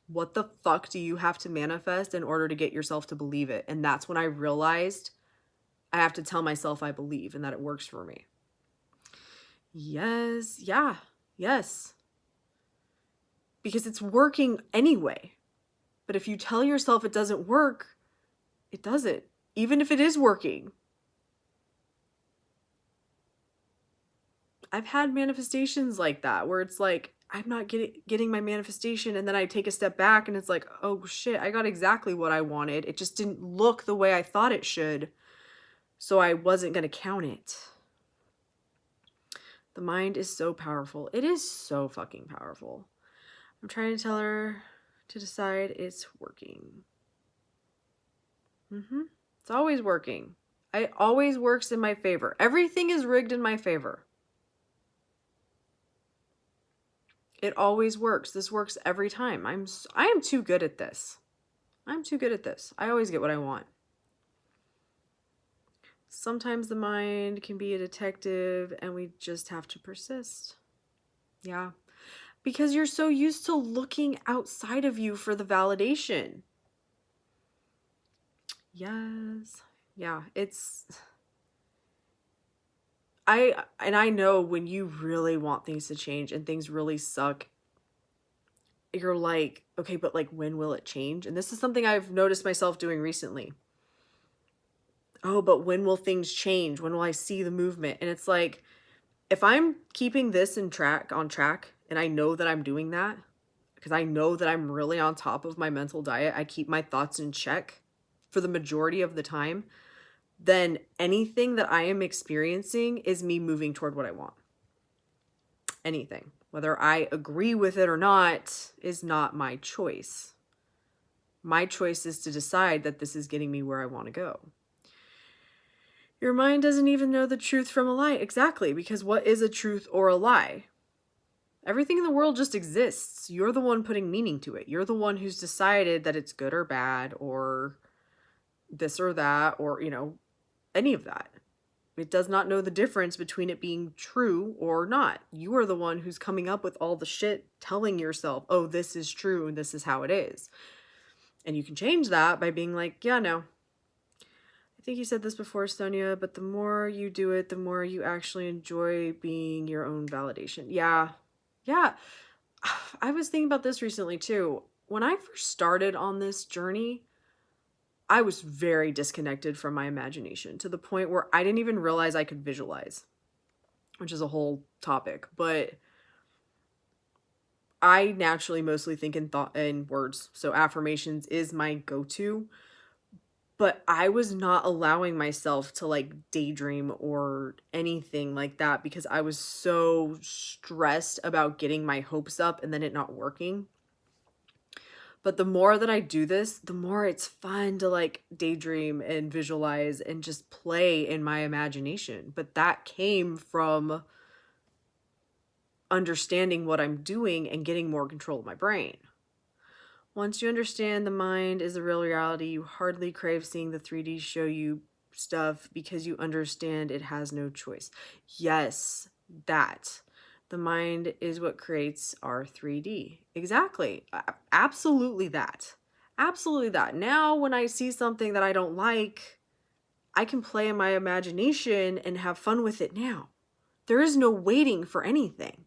[SPEAKER 1] what the fuck do you have to manifest in order to get yourself to believe it? And that's when I realized I have to tell myself I believe and that it works for me. Yes. Yeah. Yes. Because it's working anyway. But if you tell yourself it doesn't work, it doesn't. Even if it is working. I've had manifestations like that where it's like, I'm not getting my manifestation, and then I take a step back and it's like, oh shit, I got exactly what I wanted. It just didn't look the way I thought it should. So I wasn't going to count it. The mind is so powerful. It is so fucking powerful. I'm trying to tell her to decide it's working. It's always working. It always works in my favor. Everything is rigged in my favor. It always works. This works every time. I am too good at this. I'm too good at this. I always get what I want. Sometimes the mind can be a detective and we just have to persist. Yeah. Because you're so used to looking outside of you for the validation. Yes. Yeah, I know when you really want things to change and things really suck, you're like, okay, but like, when will it change? And this is something I've noticed myself doing recently. Oh, but when will things change? When will I see the movement? And it's like, if I'm keeping this on track, and I know that I'm doing that, because I know that I'm really on top of my mental diet, I keep my thoughts in check for the majority of the time, then anything that I am experiencing is me moving toward what I want. Anything. Whether I agree with it or not is not my choice. My choice is to decide that this is getting me where I want to go. Your mind doesn't even know the truth from a lie. Exactly, because what is a truth or a lie? Everything in the world just exists. You're the one putting meaning to it. You're the one who's decided that it's good or bad or this or that or, any of that. It does not know the difference between it being true or not. You are the one who's coming up with all the shit telling yourself, oh, this is true and this is how it is. And you can change that by being like, yeah, no. I think you said this before, Sonia, but the more you do it, the more you actually enjoy being your own validation. Yeah. Yeah. I was thinking about this recently too. When I first started on this journey, I was very disconnected from my imagination to the point where I didn't even realize I could visualize, which is a whole topic. But I naturally mostly think in words. So affirmations is my go-to. But I was not allowing myself to like daydream or anything like that because I was so stressed about getting my hopes up and then it not working. But the more that I do this, the more it's fun to like daydream and visualize and just play in my imagination. But that came from understanding what I'm doing and getting more control of my brain. Once you understand the mind is a real reality, you hardly crave seeing the 3D show you stuff because you understand it has no choice. Yes, that. The mind is what creates our 3D. Exactly. Absolutely that. Absolutely that. Now, when I see something that I don't like, I can play in my imagination and have fun with it now. There is no waiting for anything.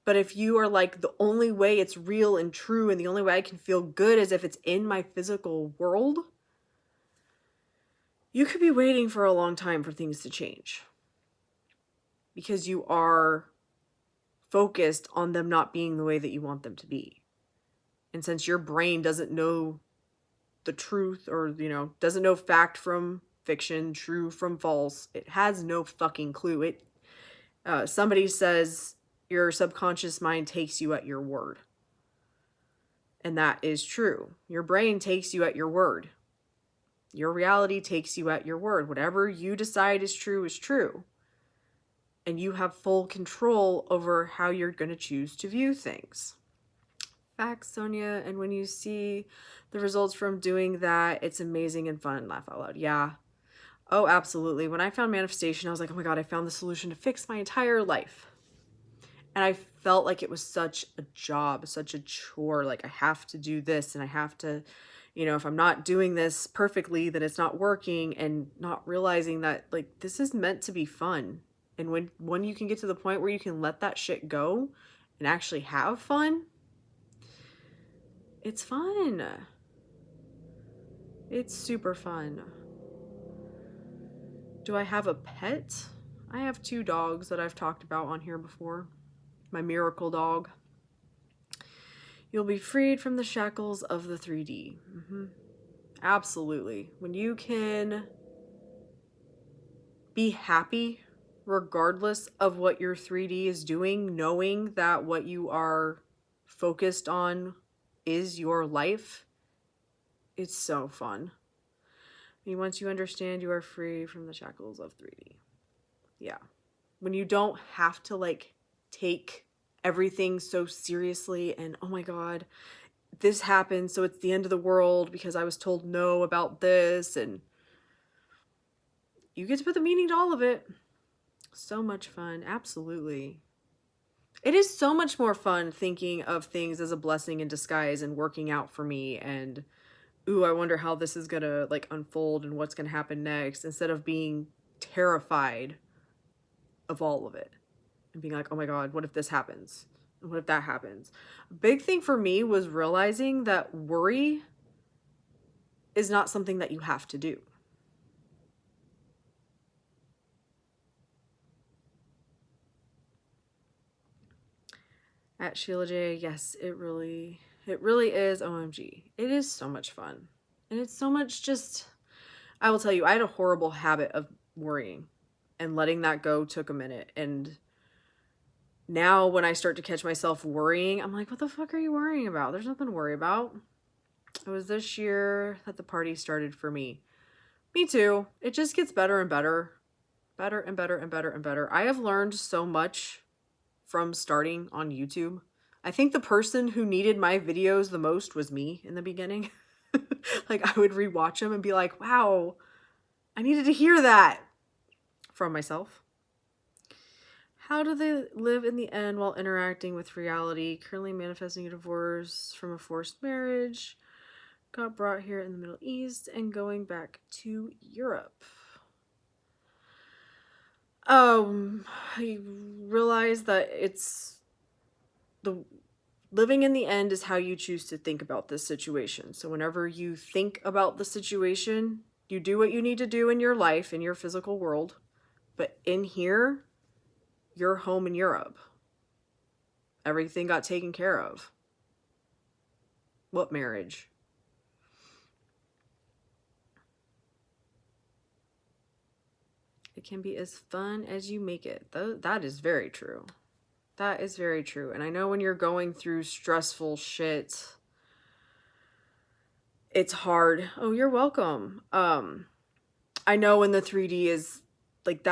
[SPEAKER 1] But if you are like, the only way it's real and true and the only way I can feel good is if it's in my physical world, you could be waiting for a long time for things to change. Because you are focused on them not being the way that you want them to be. And since your brain doesn't know the truth or, doesn't know fact from fiction, true from false, it has no fucking clue. Somebody says your subconscious mind takes you at your word. And that is true. Your brain takes you at your word. Your reality takes you at your word. Whatever you decide is true is true. And you have full control over how you're going to choose to view things. Facts, Sonia. And when you see the results from doing that, it's amazing and fun. Laugh out loud. Yeah. Oh, absolutely. When I found manifestation, I was like, oh my God, I found the solution to fix my entire life. And I felt like it was such a job, such a chore. Like I have to do this and I have to, if I'm not doing this perfectly, then it's not working, and not realizing that like this is meant to be fun. And when you can get to the point where you can let that shit go and actually have fun, it's fun. It's super fun. Do I have a pet? I have 2 dogs that I've talked about on here before. My miracle dog. You'll be freed from the shackles of the 3D. Absolutely. When you can be happy regardless of what your 3D is doing, knowing that what you are focused on is your life, it's so fun. And once you understand, you are free from the shackles of 3D. Yeah. When you don't have to like take everything so seriously and oh my god, this happened, so it's the end of the world because I was told no about this, and you get to put the meaning to all of it. So much fun. Absolutely. It is so much more fun thinking of things as a blessing in disguise and working out for me and ooh, I wonder how this is gonna like unfold and what's gonna happen next, instead of being terrified of all of it and being like, oh my god, what if this happens? And what if that happens? A big thing for me was realizing that worry is not something that you have to do. At Sheila J, yes, it really is. OMG. It is so much fun. And it's so much just, I will tell you, I had a horrible habit of worrying, and letting that go took a minute. And now when I start to catch myself worrying, I'm like, what the fuck are you worrying about? There's nothing to worry about. It was this year that the party started for me. Me too. It just gets better and better. Better and better and better and better. I have learned so much from starting on YouTube. I think the person who needed my videos the most was me in the beginning. Like I would rewatch them and be like, wow, I needed to hear that from myself. How do they live in the end while interacting with reality? Currently manifesting a divorce from a forced marriage. Got brought here in the Middle East and going back to Europe. I realized that it's the living in the end is how you choose to think about this situation. So whenever you think about the situation, you do what you need to do in your life, in your physical world. But in here, you're home in Europe. Everything got taken care of. What marriage? It can be as fun as you make it. That is very true. That is very true. And I know when you're going through stressful shit, it's hard. Oh, you're welcome. I know when the 3D is like,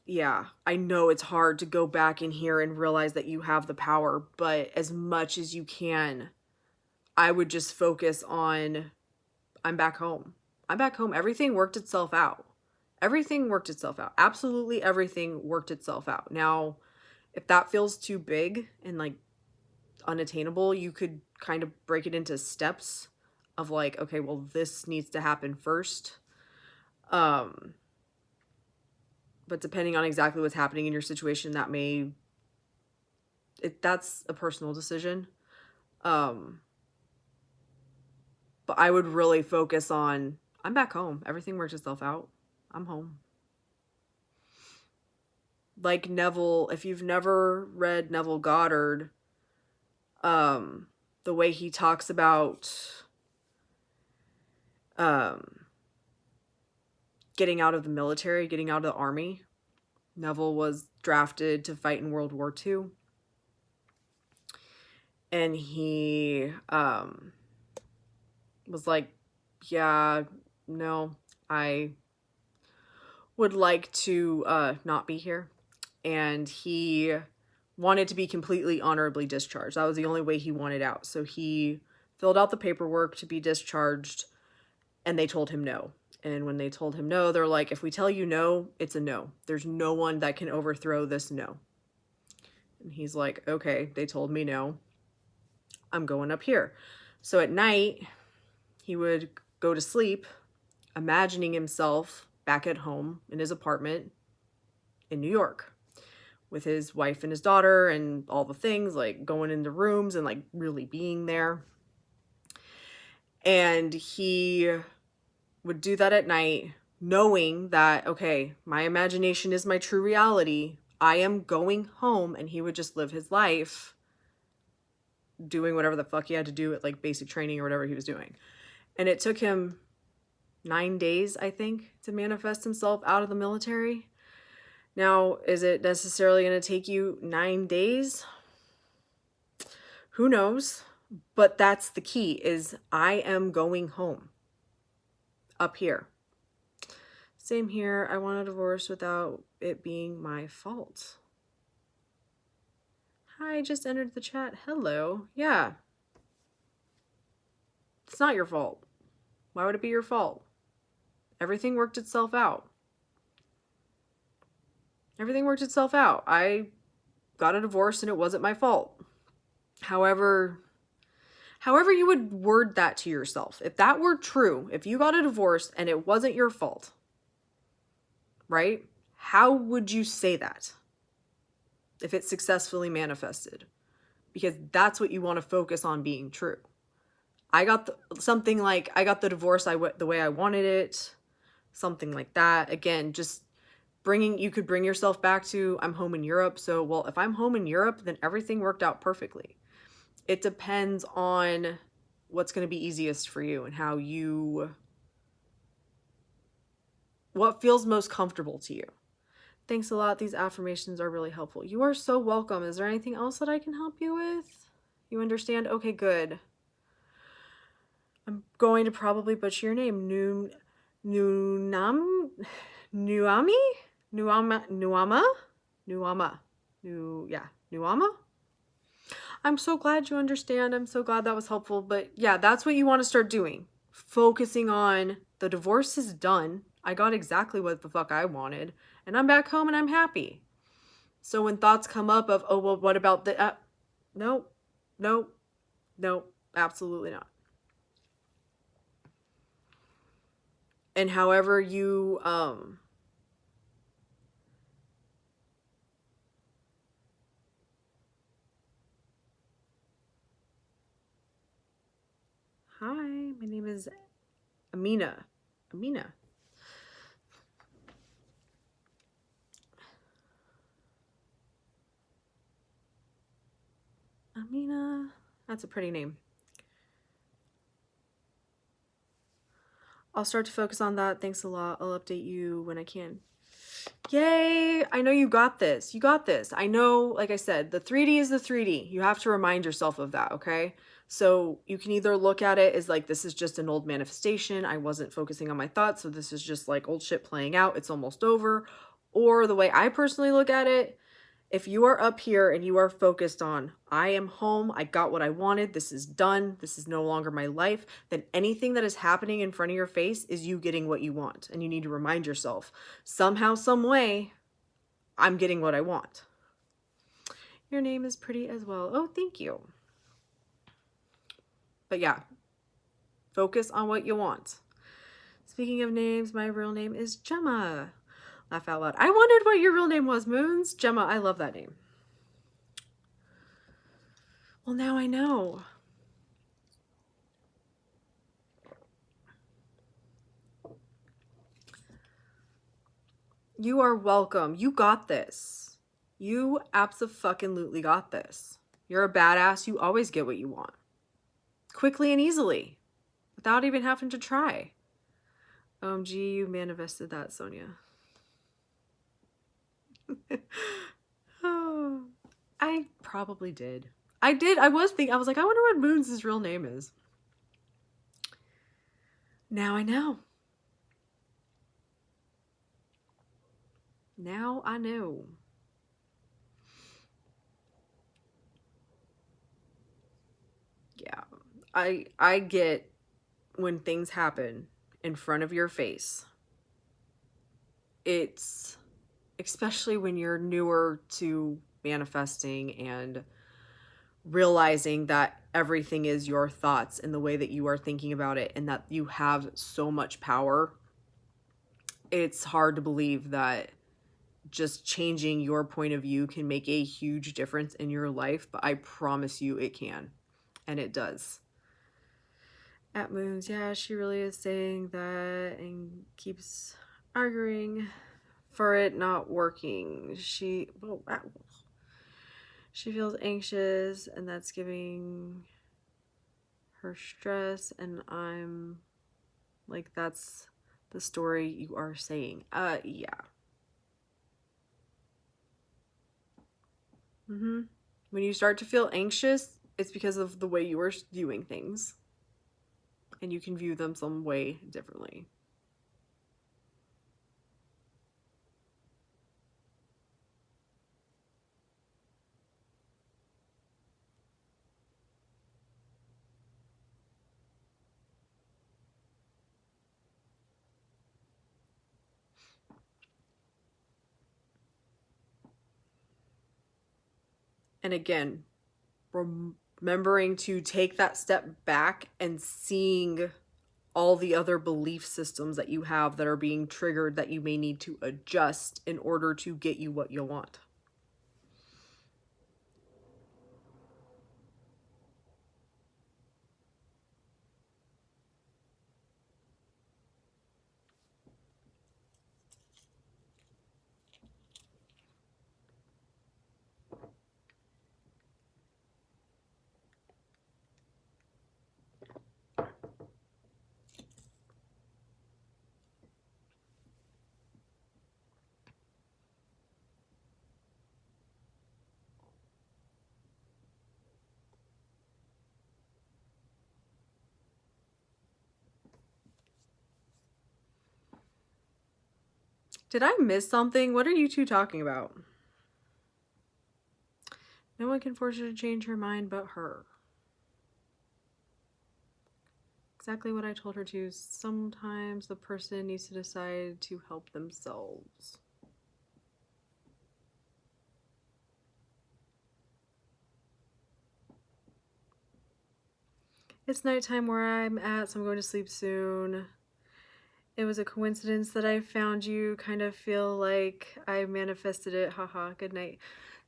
[SPEAKER 1] yeah, I know it's hard to go back in here and realize that you have the power, but as much as you can, I would just focus on, I'm back home. I'm back home. Everything worked itself out. Everything worked itself out. Absolutely everything worked itself out. Now, if that feels too big and like unattainable, you could kind of break it into steps of like, okay, well, this needs to happen first. But depending on exactly what's happening in your situation, that's a personal decision. But I would really focus on, I'm back home. Everything worked itself out. I'm home. Like Neville, if you've never read Neville Goddard, the way he talks about getting out of the military, getting out of the army. Neville was drafted to fight in World War II. And he was like, yeah, no, I would like to not be here. And he wanted to be completely honorably discharged. That was the only way he wanted out. So he filled out the paperwork to be discharged, and they told him no. And when they told him no, they're like, if we tell you no, it's a no. There's no one that can overthrow this no. And he's like, okay, they told me no. I'm going up here. So at night, he would go to sleep, imagining himself back at home in his apartment in New York with his wife and his daughter and all the things, like going into rooms and like really being there. And he would do that at night, knowing that, okay, my imagination is my true reality. I am going home, and he would just live his life doing whatever the fuck he had to do at like basic training or whatever he was doing. And it took him 9 days, I think, to manifest himself out of the military. Now, is it necessarily going to take you 9 days? Who knows? But that's the key, is I am going home. Up here. Same here. I want a divorce without it being my fault. Hi, just entered the chat. Hello. Yeah. It's not your fault. Why would it be your fault? Everything worked itself out. Everything worked itself out. I got a divorce and it wasn't my fault. However you would word that to yourself. If that were true, if you got a divorce and it wasn't your fault, right? How would you say that if it successfully manifested? Because that's what you want to focus on being true. I got something like, I got the divorce the way I wanted it, something like that. Again, just you could bring yourself back to, I'm home in Europe. So, well, if I'm home in Europe, then everything worked out perfectly. It depends on what's going to be easiest for you and what feels most comfortable to you. Thanks a lot. These affirmations are really helpful. You are so welcome. Is there anything else that I can help you with? You understand? Okay, good. I'm going to probably butcher your name. Nuama? I'm so glad you understand. I'm so glad that was helpful. But yeah, that's what you want to start doing. Focusing on the divorce is done. I got exactly what the fuck I wanted. And I'm back home and I'm happy. So when thoughts come up of, oh, well, what about the... No, absolutely not. And however you... Hi, my name is Amina. Amina. That's a pretty name. I'll start to focus on that. Thanks a lot. I'll update you when I can. Yay! I know you got this. You got this. I know, like I said, the 3D is the 3D. You have to remind yourself of that, okay? So you can either look at it as like, this is just an old manifestation. I wasn't focusing on my thoughts, so this is just like old shit playing out. It's almost over. Or the way I personally look at it, if you are up here and you are focused on, I am home, I got what I wanted, this is done, this is no longer my life, then anything that is happening in front of your face is you getting what you want. And you need to remind yourself, somehow, some way, I'm getting what I want. Your name is pretty as well. Oh, thank you. But yeah, focus on what you want. Speaking of names, my real name is Gemma. Laugh out loud. I wondered what your real name was, Moons. Gemma, I love that name. Well, now I know. You are welcome. You got this. You abso-fucking-lutely got this. You're a badass. You always get what you want. Quickly and easily. Without even having to try. OMG, you manifested that, Sonia. Oh, I probably did. I was like, I wonder what Moons' real name is. Now I know. Now I know. Yeah. I get when things happen in front of your face. It's especially when you're newer to manifesting and realizing that everything is your thoughts and the way that you are thinking about it, and that you have so much power. It's hard to believe that just changing your point of view can make a huge difference in your life, but I promise you it can, and it does. At Moons, yeah, she really is saying that and keeps arguing for it not working. She feels anxious, and that's giving her stress, and I'm like, that's the story you are saying. Yeah. When you start to feel anxious, it's because of the way you are viewing things, and you can view them some way differently. And again, remembering to take that step back and seeing all the other belief systems that you have that are being triggered that you may need to adjust in order to get you what you want. Did I miss something? What are you two talking about? No one can force her to change her mind but her. Exactly what I told her to. Sometimes the person needs to decide to help themselves. It's nighttime where I'm at, so I'm going to sleep soon. It was a coincidence that I found you. Kind of feel like I manifested it. Haha. Good night.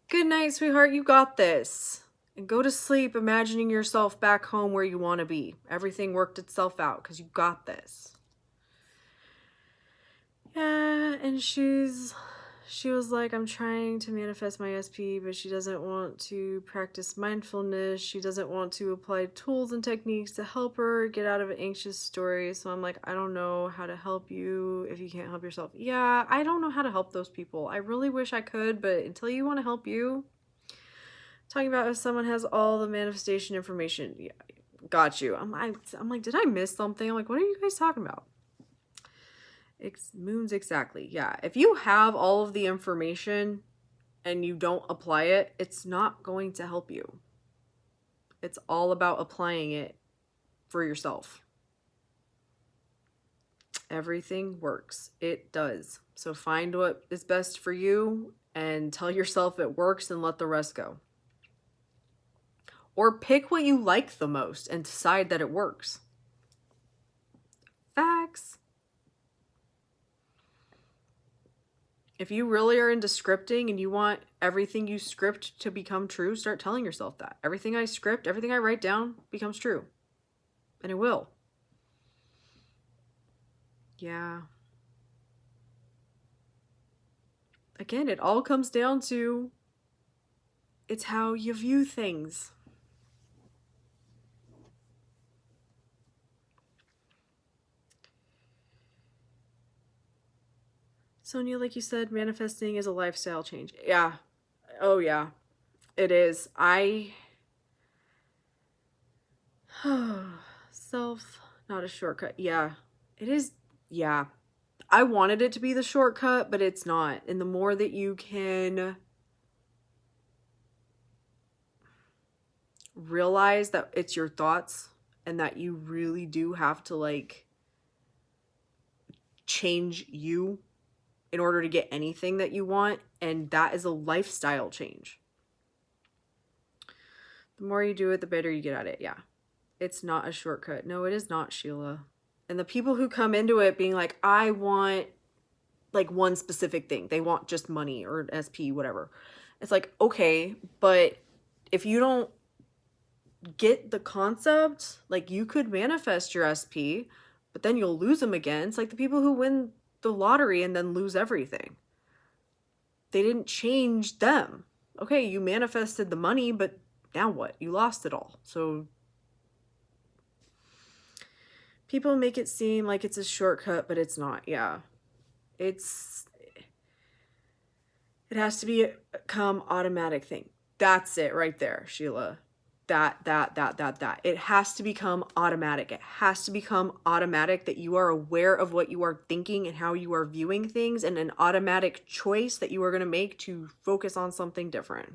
[SPEAKER 1] Good night, sweetheart. You got this. And go to sleep imagining yourself back home where you want to be. Everything worked itself out because you got this. Yeah, and she was like, I'm trying to manifest my SP, but she doesn't want to practice mindfulness. She doesn't want to apply tools and techniques to help her get out of an anxious story. So I'm like, I don't know how to help you if you can't help yourself. Yeah, I don't know how to help those people. I really wish I could, but until you want to help you, talking about if someone has all the manifestation information, yeah, got you. I'm like, did I miss something? I'm like, what are you guys talking about? Moons, exactly. Yeah. If you have all of the information and you don't apply it, it's not going to help you. It's all about applying it for yourself. Everything works. It does. So find what is best for you and tell yourself it works and let the rest go. Or pick what you like the most and decide that it works. Facts. If you really are into scripting and you want everything you script to become true, start telling yourself that. Everything I script, everything I write down becomes true. And it will. Yeah. Again, it all comes down to it's how you view things. Sonia, like you said, manifesting is a lifestyle change. Yeah. Oh, yeah. It is. Self, not a shortcut. Yeah. It is. Yeah. I wanted it to be the shortcut, but it's not. And the more that you can realize that it's your thoughts and that you really do have to like change you in order to get anything that you want, and that is a lifestyle change. The more you do it, the better you get at it. Yeah. It's not a shortcut. No, it is not, Sheila. And the people who come into it being like, I want like one specific thing. They want just money or SP, whatever. It's like, okay, but if you don't get the concept, like you could manifest your SP, but then you'll lose them again. It's like the people who win the lottery and then lose everything. They didn't change them. Okay, you manifested the money, but now what? You lost it all. So people make it seem like it's a shortcut, but it's not. Yeah. It has to become automatic thing. That's it right there, Sheila. That. It has to become automatic. It has to become automatic that you are aware of what you are thinking and how you are viewing things, and an automatic choice that you are going to make to focus on something different.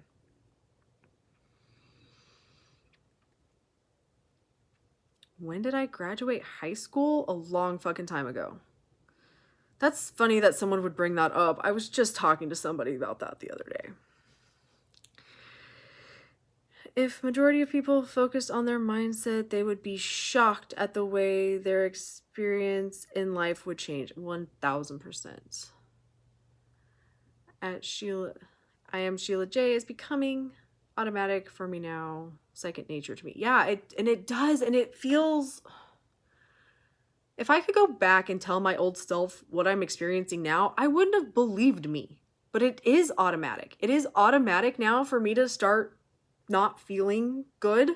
[SPEAKER 1] When did I graduate high school? A long fucking time ago. That's funny that someone would bring that up. I was just talking to somebody about that the other day. If majority of people focused on their mindset, they would be shocked at the way their experience in life would change. 1000%. At Sheila, I am Sheila J is becoming automatic for me now, second nature to me. Yeah, it does, and it feels. If I could go back and tell my old self what I'm experiencing now, I wouldn't have believed me. But it is automatic. It is automatic now for me to start not feeling good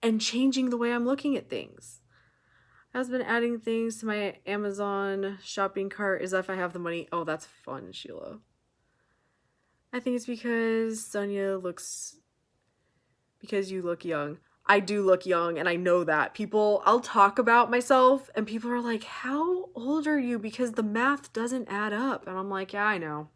[SPEAKER 1] and changing the way I'm looking at things. I've been adding things to my Amazon shopping cart as if I have the money. Oh, that's fun, Sheila. I think it's because because you look young. I do look young, and I know that. I'll talk about myself, and people are like, how old are you? Because the math doesn't add up. And I'm like, yeah, I know.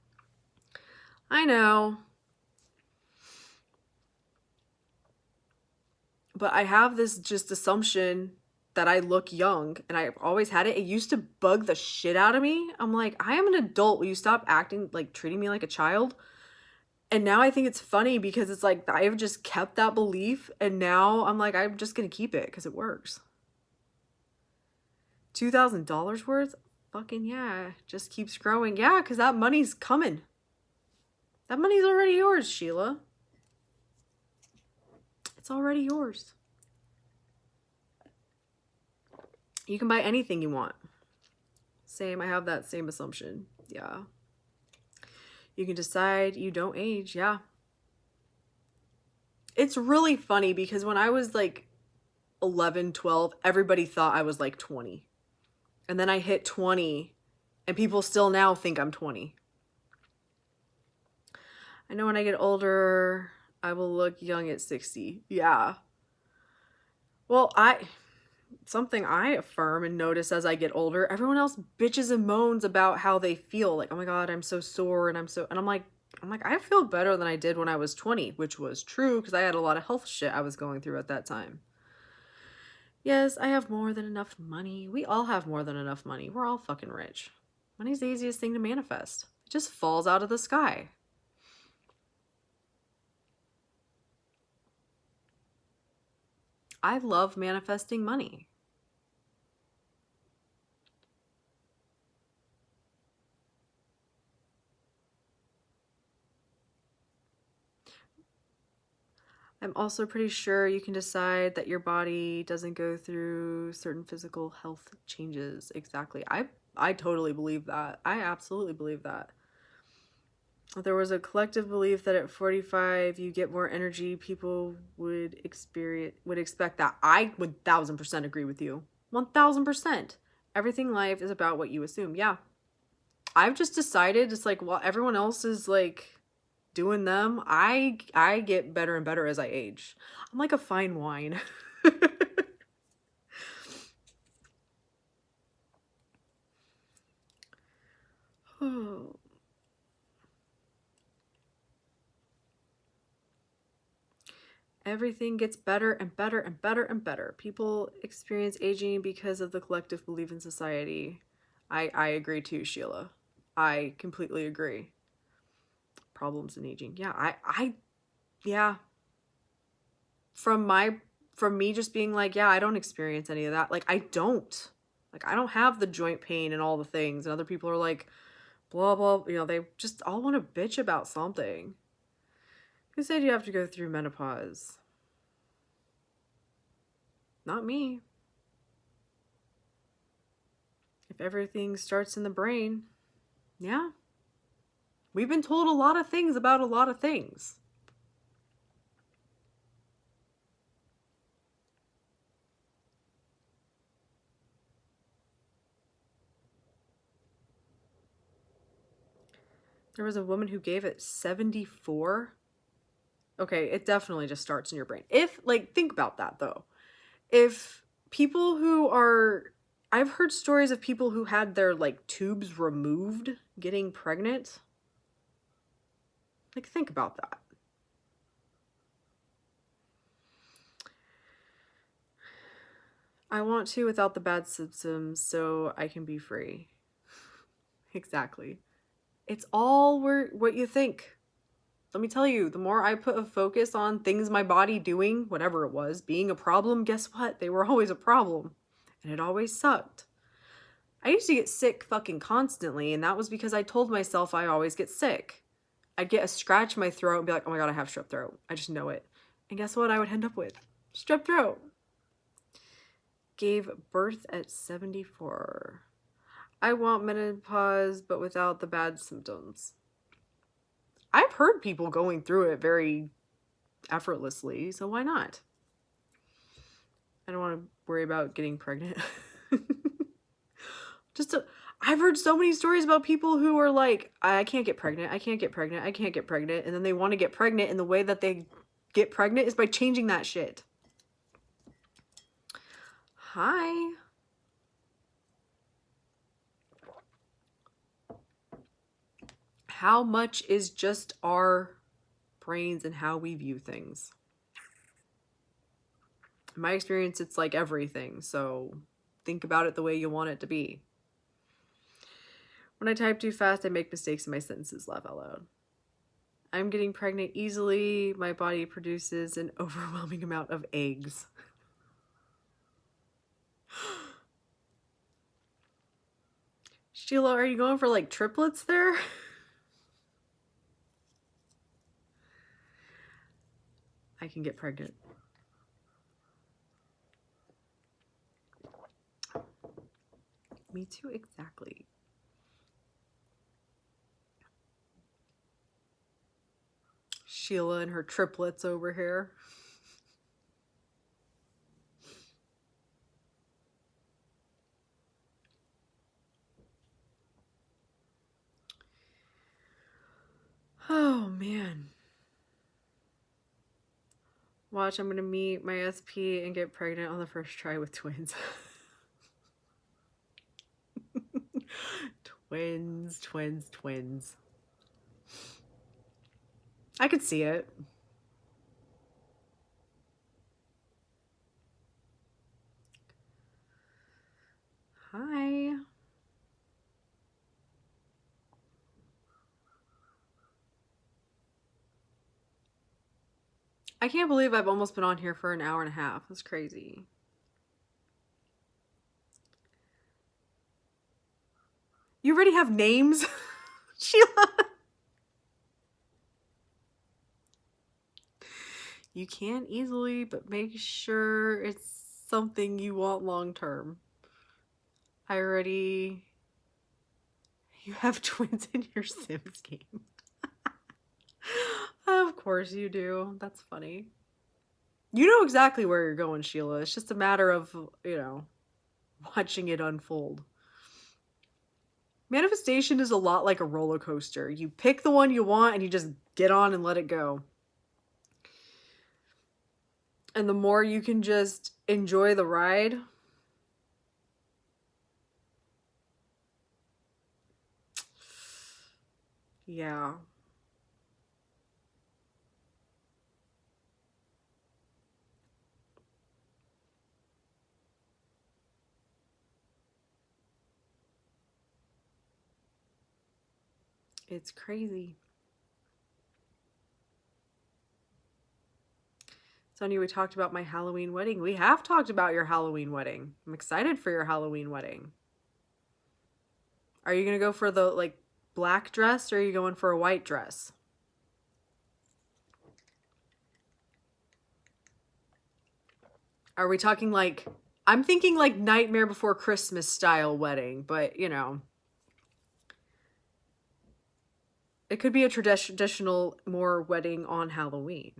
[SPEAKER 1] But I have this just assumption that I look young, and I've always had it. It used to bug the shit out of me. I'm like, I am an adult. Will you stop acting, like, treating me like a child? And now I think it's funny because it's like I've just kept that belief, and now I'm like, I'm just gonna keep it because it works. $2,000 worth? Fucking yeah. Just keeps growing. Yeah, because that money's coming. That money's already yours, Sheila. It's already yours. You can buy anything you want. Same, I have that same assumption. Yeah. You can decide you don't age. Yeah. It's really funny because when I was like 11, 12, everybody thought I was like 20. And then I hit 20 and people still now think I'm 20. I know when I get older, I will look young at 60. Yeah. Well, something I affirm and notice as I get older, everyone else bitches and moans about how they feel. Like, oh my God, I'm so sore and I'm like, I feel better than I did when I was 20, which was true because I had a lot of health shit I was going through at that time. Yes, I have more than enough money. We all have more than enough money. We're all fucking rich. Money's the easiest thing to manifest. It just falls out of the sky. I love manifesting money. I'm also pretty sure you can decide that your body doesn't go through certain physical health changes. Exactly. I totally believe that. I absolutely believe that. There was a collective belief that at 45 you get more energy. People would expect that. I would 1000% agree with you. 1000%. Everything in life is about what you assume. Yeah. I've just decided it's like while everyone else is like doing them, I get better and better as I age. I'm like a fine wine. Oh. Everything gets better and better and better and better. People experience aging because of the collective belief in society. I agree too, Sheila. I completely agree. Problems in aging. Yeah, yeah. From me just being like, yeah, I don't experience any of that. Like, I don't. Like, I don't have the joint pain and all the things. And other people are like, blah, blah, you know, they just all want to bitch about something. Who said you have to go through menopause? Not me. If everything starts in the brain, yeah. We've been told a lot of things about a lot of things. There was a woman who gave it 74. Okay, it definitely just starts in your brain. If, like, think about that though. If people who are, I've heard stories of people who had their, like, tubes removed getting pregnant. Like, think about that. I want to without the bad symptoms so I can be free. Exactly. It's all what you think. Let me tell you, the more I put a focus on things my body doing, whatever it was, being a problem, guess what? They were always a problem. And it always sucked. I used to get sick fucking constantly, and that was because I told myself I always get sick. I'd get a scratch in my throat and be like, oh my god, I have strep throat. I just know it. And guess what I would end up with? Strep throat. Gave birth at 74. I want menopause, but without the bad symptoms. I've heard people going through it very effortlessly, so why not? I don't want to worry about getting pregnant. I've heard so many stories about people who are like, I can't get pregnant, I can't get pregnant, I can't get pregnant, and then they want to get pregnant, and the way that they get pregnant is by changing that shit. Hi. How much is just our brains and how we view things? In my experience, it's like everything, so think about it the way you want it to be. When I type too fast, I make mistakes in my sentences, laugh out loud. I'm getting pregnant easily. My body produces an overwhelming amount of eggs. Sheila, are you going for like triplets there? I can get pregnant. Me too, exactly. Sheila and her triplets over here. Oh, man. Watch, I'm gonna meet my SP and get pregnant on the first try with twins. Twins, twins, twins. I could see it. Hi. I can't believe I've almost been on here for an hour and a half. That's crazy. You already have names? Sheila. You can easily, but make sure it's something you want long term. I already... You have twins in your Sims game. Of course you do. That's funny. You know exactly where you're going, Sheila. It's just a matter of, you know, watching it unfold. Manifestation is a lot like a roller coaster. You pick the one you want and you just get on and let it go. And the more you can just enjoy the ride, yeah. It's crazy. Sonia, we talked about my Halloween wedding. We have talked about your Halloween wedding. I'm excited for your Halloween wedding. Are you going to go for the, like, black dress, or are you going for a white dress? Are we talking, like, I'm thinking, like, Nightmare Before Christmas style wedding, but, you know. It could be a traditional, more wedding on Halloween.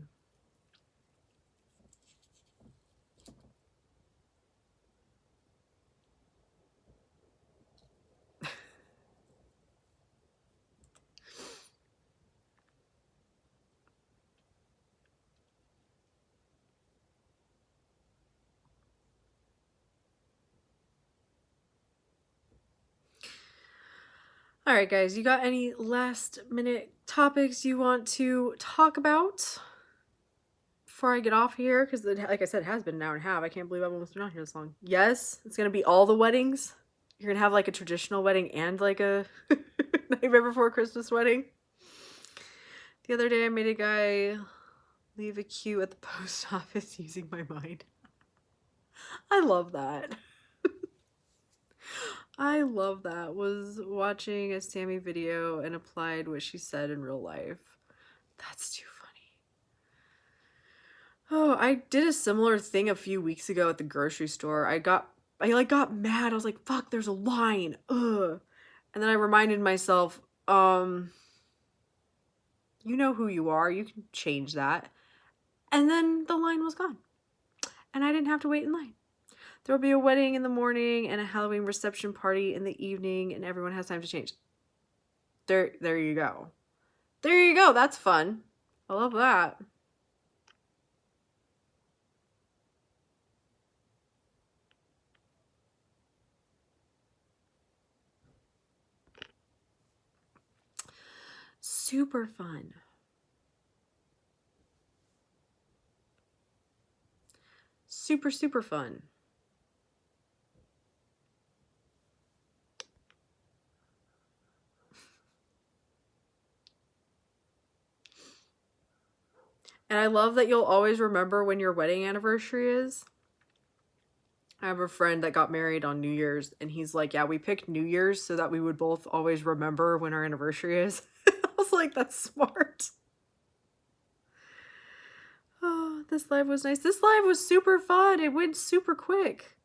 [SPEAKER 1] All right, guys, you got any last minute topics you want to talk about before I get off here? Because, like I said, it has been an hour and a half. I can't believe I've almost been on here this long. Yes, it's going to be all the weddings. You're going to have, like, a traditional wedding and, like, a Nightmare Before Christmas wedding. The other day, I made a guy leave a queue at the post office using my mind. I love that. I love that. Was watching a Sammy video and applied what she said in real life. That's too funny. Oh, I did a similar thing a few weeks ago at the grocery store. I got mad. I was like, fuck, there's a line. Ugh. And then I reminded myself, you know who you are. You can change that. And then the line was gone. And I didn't have to wait in line. There will be a wedding in the morning and a Halloween reception party in the evening, and everyone has time to change. There you go. There you go. That's fun. I love that. Super fun. Super, super fun. And I love that you'll always remember when your wedding anniversary is. I have a friend that got married on New Year's, and he's like, yeah, we picked New Year's so that we would both always remember when our anniversary is. I was like, that's smart. Oh, this live was nice. This live was super fun. It went super quick.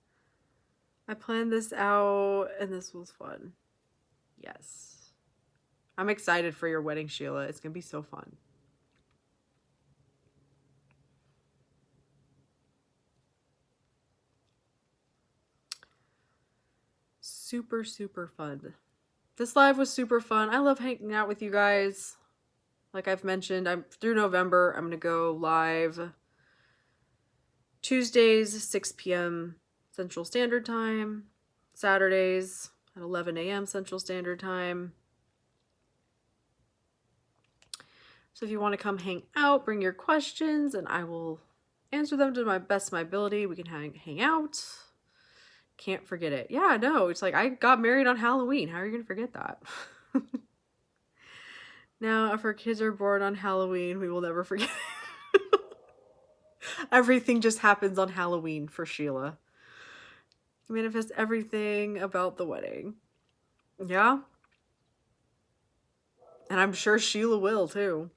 [SPEAKER 1] I planned this out, and this was fun. Yes. I'm excited for your wedding, Sheila. It's going to be so fun. Super, super fun. This live was super fun. I love hanging out with you guys. Like I've mentioned, I'm through November. I'm going to go live Tuesdays, 6 p.m. Central Standard Time. Saturdays at 11 a.m. Central Standard Time. So if you want to come hang out, bring your questions, and I will answer them to my best of my ability. We can hang out. Can't forget it. Yeah, no, it's like I got married on Halloween. How are you going to forget that? Now, if our kids are born on Halloween, we will never forget. Everything just happens on Halloween for Sheila. Manifest everything about the wedding. Yeah? And I'm sure Sheila will, too.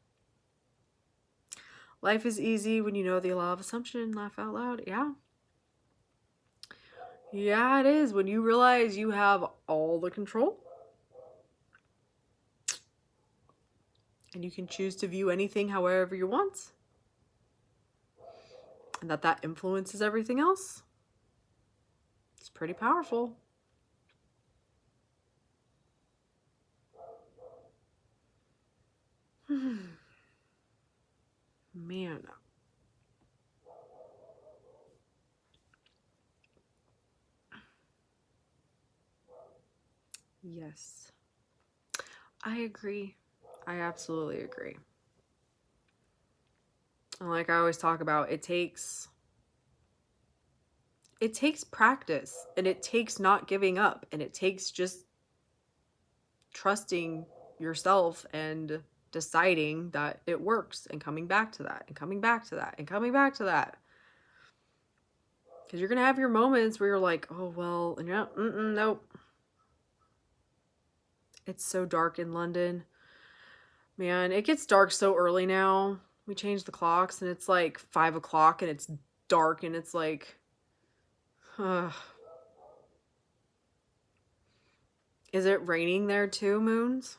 [SPEAKER 1] Life is easy when you know the law of assumption. Laugh out loud. Yeah. Yeah, it is. When you realize you have all the control. And you can choose to view anything however you want. And that influences everything else. It's pretty powerful. Man. Yes. I agree. I absolutely agree. And like I always talk about, it takes practice, and it takes not giving up, and it takes just trusting yourself and deciding that it works and coming back to that and coming back to that and coming back to that. Because you're going to have your moments where you're like, oh, well, and you're not, nope. It's so dark in London. Man, it gets dark so early now. We changed the clocks and it's like 5 o'clock and it's dark and it's like, is it raining there too, Moons?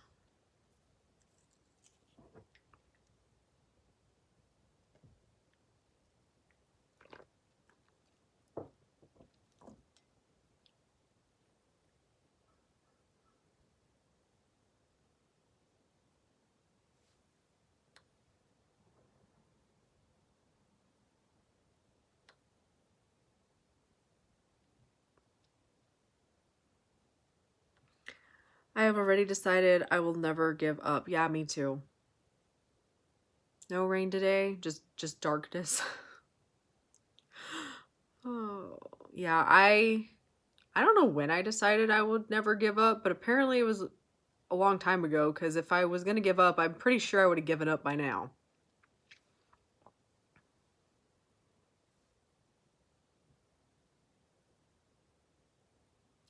[SPEAKER 1] I have already decided I will never give up. Yeah, me too. No rain today, just darkness. Oh, yeah, I don't know when I decided I would never give up, but apparently it was a long time ago, because if I was going to give up, I'm pretty sure I would have given up by now.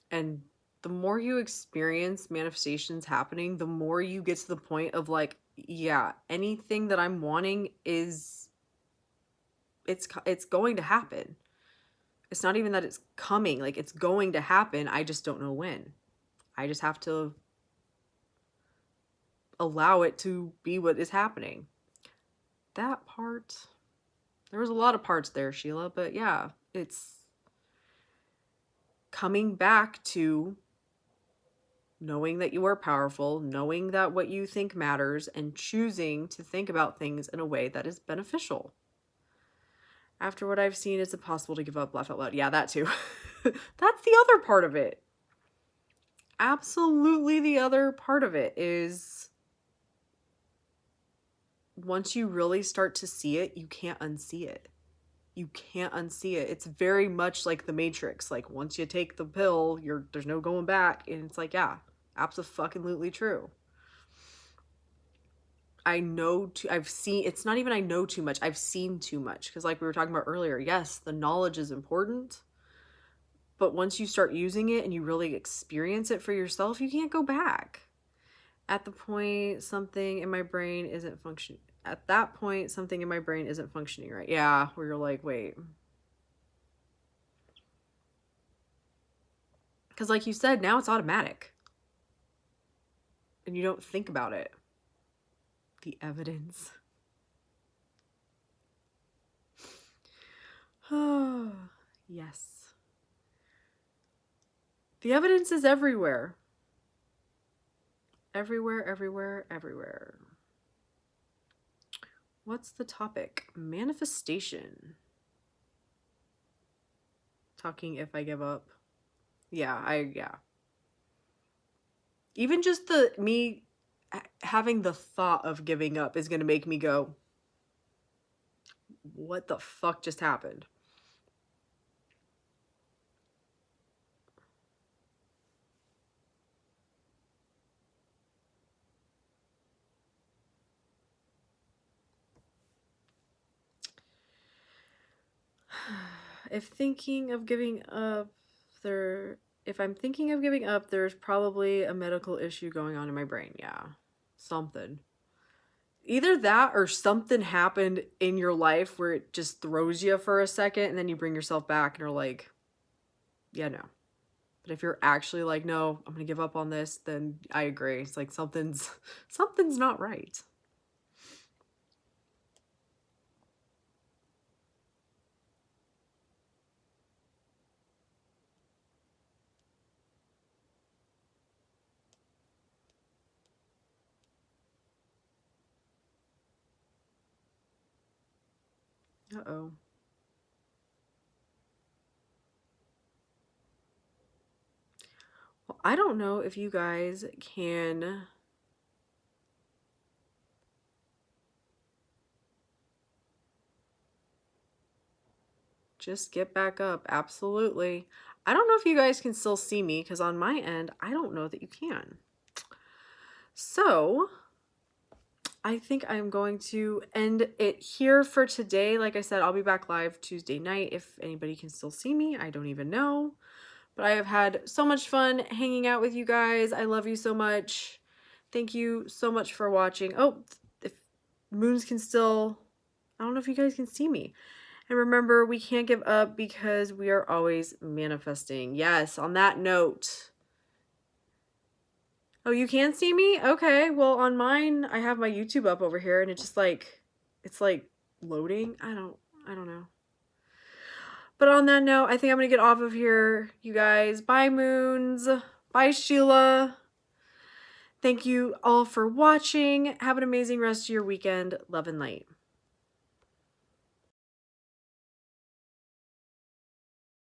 [SPEAKER 1] And the more you experience manifestations happening, the more you get to the point of like, yeah, anything that I'm wanting is it's going to happen. It's not even that it's coming, like it's going to happen. I just don't know when. I just have to allow it to be what is happening. That part, there was a lot of parts there, Sheila, but yeah, it's coming back to knowing that you are powerful, knowing that what you think matters, and choosing to think about things in a way that is beneficial. After what I've seen, it's impossible to give up, laugh out loud. Yeah, that too. That's the other part of it. Absolutely, the other part of it is once you really start to see it, you can't unsee it. You can't unsee it. It's very much like the Matrix. Like once you take the pill, there's no going back. And it's like, yeah, absolutely true. I've seen, it's not even I know too much, I've seen too much. Because like we were talking about earlier, yes, the knowledge is important. But once you start using it and you really experience it for yourself, you can't go back. At the point something in my brain isn't functioning. At that point, something in my brain isn't functioning right. Yeah, where you're like, wait. Because like you said, now it's automatic. And you don't think about it. The evidence. Oh, yes. The evidence is everywhere. Everywhere, everywhere, everywhere. What's the topic? Manifestation. Talking if I give up. Yeah. Even just me having the thought of giving up is going to make me go, what the fuck just happened? If thinking of giving up, if I'm thinking of giving up, there's probably a medical issue going on in my brain. Yeah, something. Either that or something happened in your life where it just throws you for a second and then you bring yourself back and you're like, yeah, no. But if you're actually like, no, I'm gonna give up on this, then I agree. It's like something's not right. Uh-oh. Well, I don't know if you guys can just get back up. Absolutely. I don't know if you guys can still see me because on my end, I don't know that you can. So I think I'm going to end it here for today. Like I said, I'll be back live Tuesday night if anybody can still see me. I don't even know. But I have had so much fun hanging out with you guys. I love you so much. Thank you so much for watching. Oh, if moons can still... I don't know if you guys can see me. And remember, we can't give up because we are always manifesting. Yes, on that note. Oh, you can see me? Okay, well on mine, I have my YouTube up over here and it's just like, it's like loading. I don't know. But on that note, I think I'm gonna get off of here, you guys. Bye, Moons. Bye, Sheila. Thank you all for watching. Have an amazing rest of your weekend. Love and light.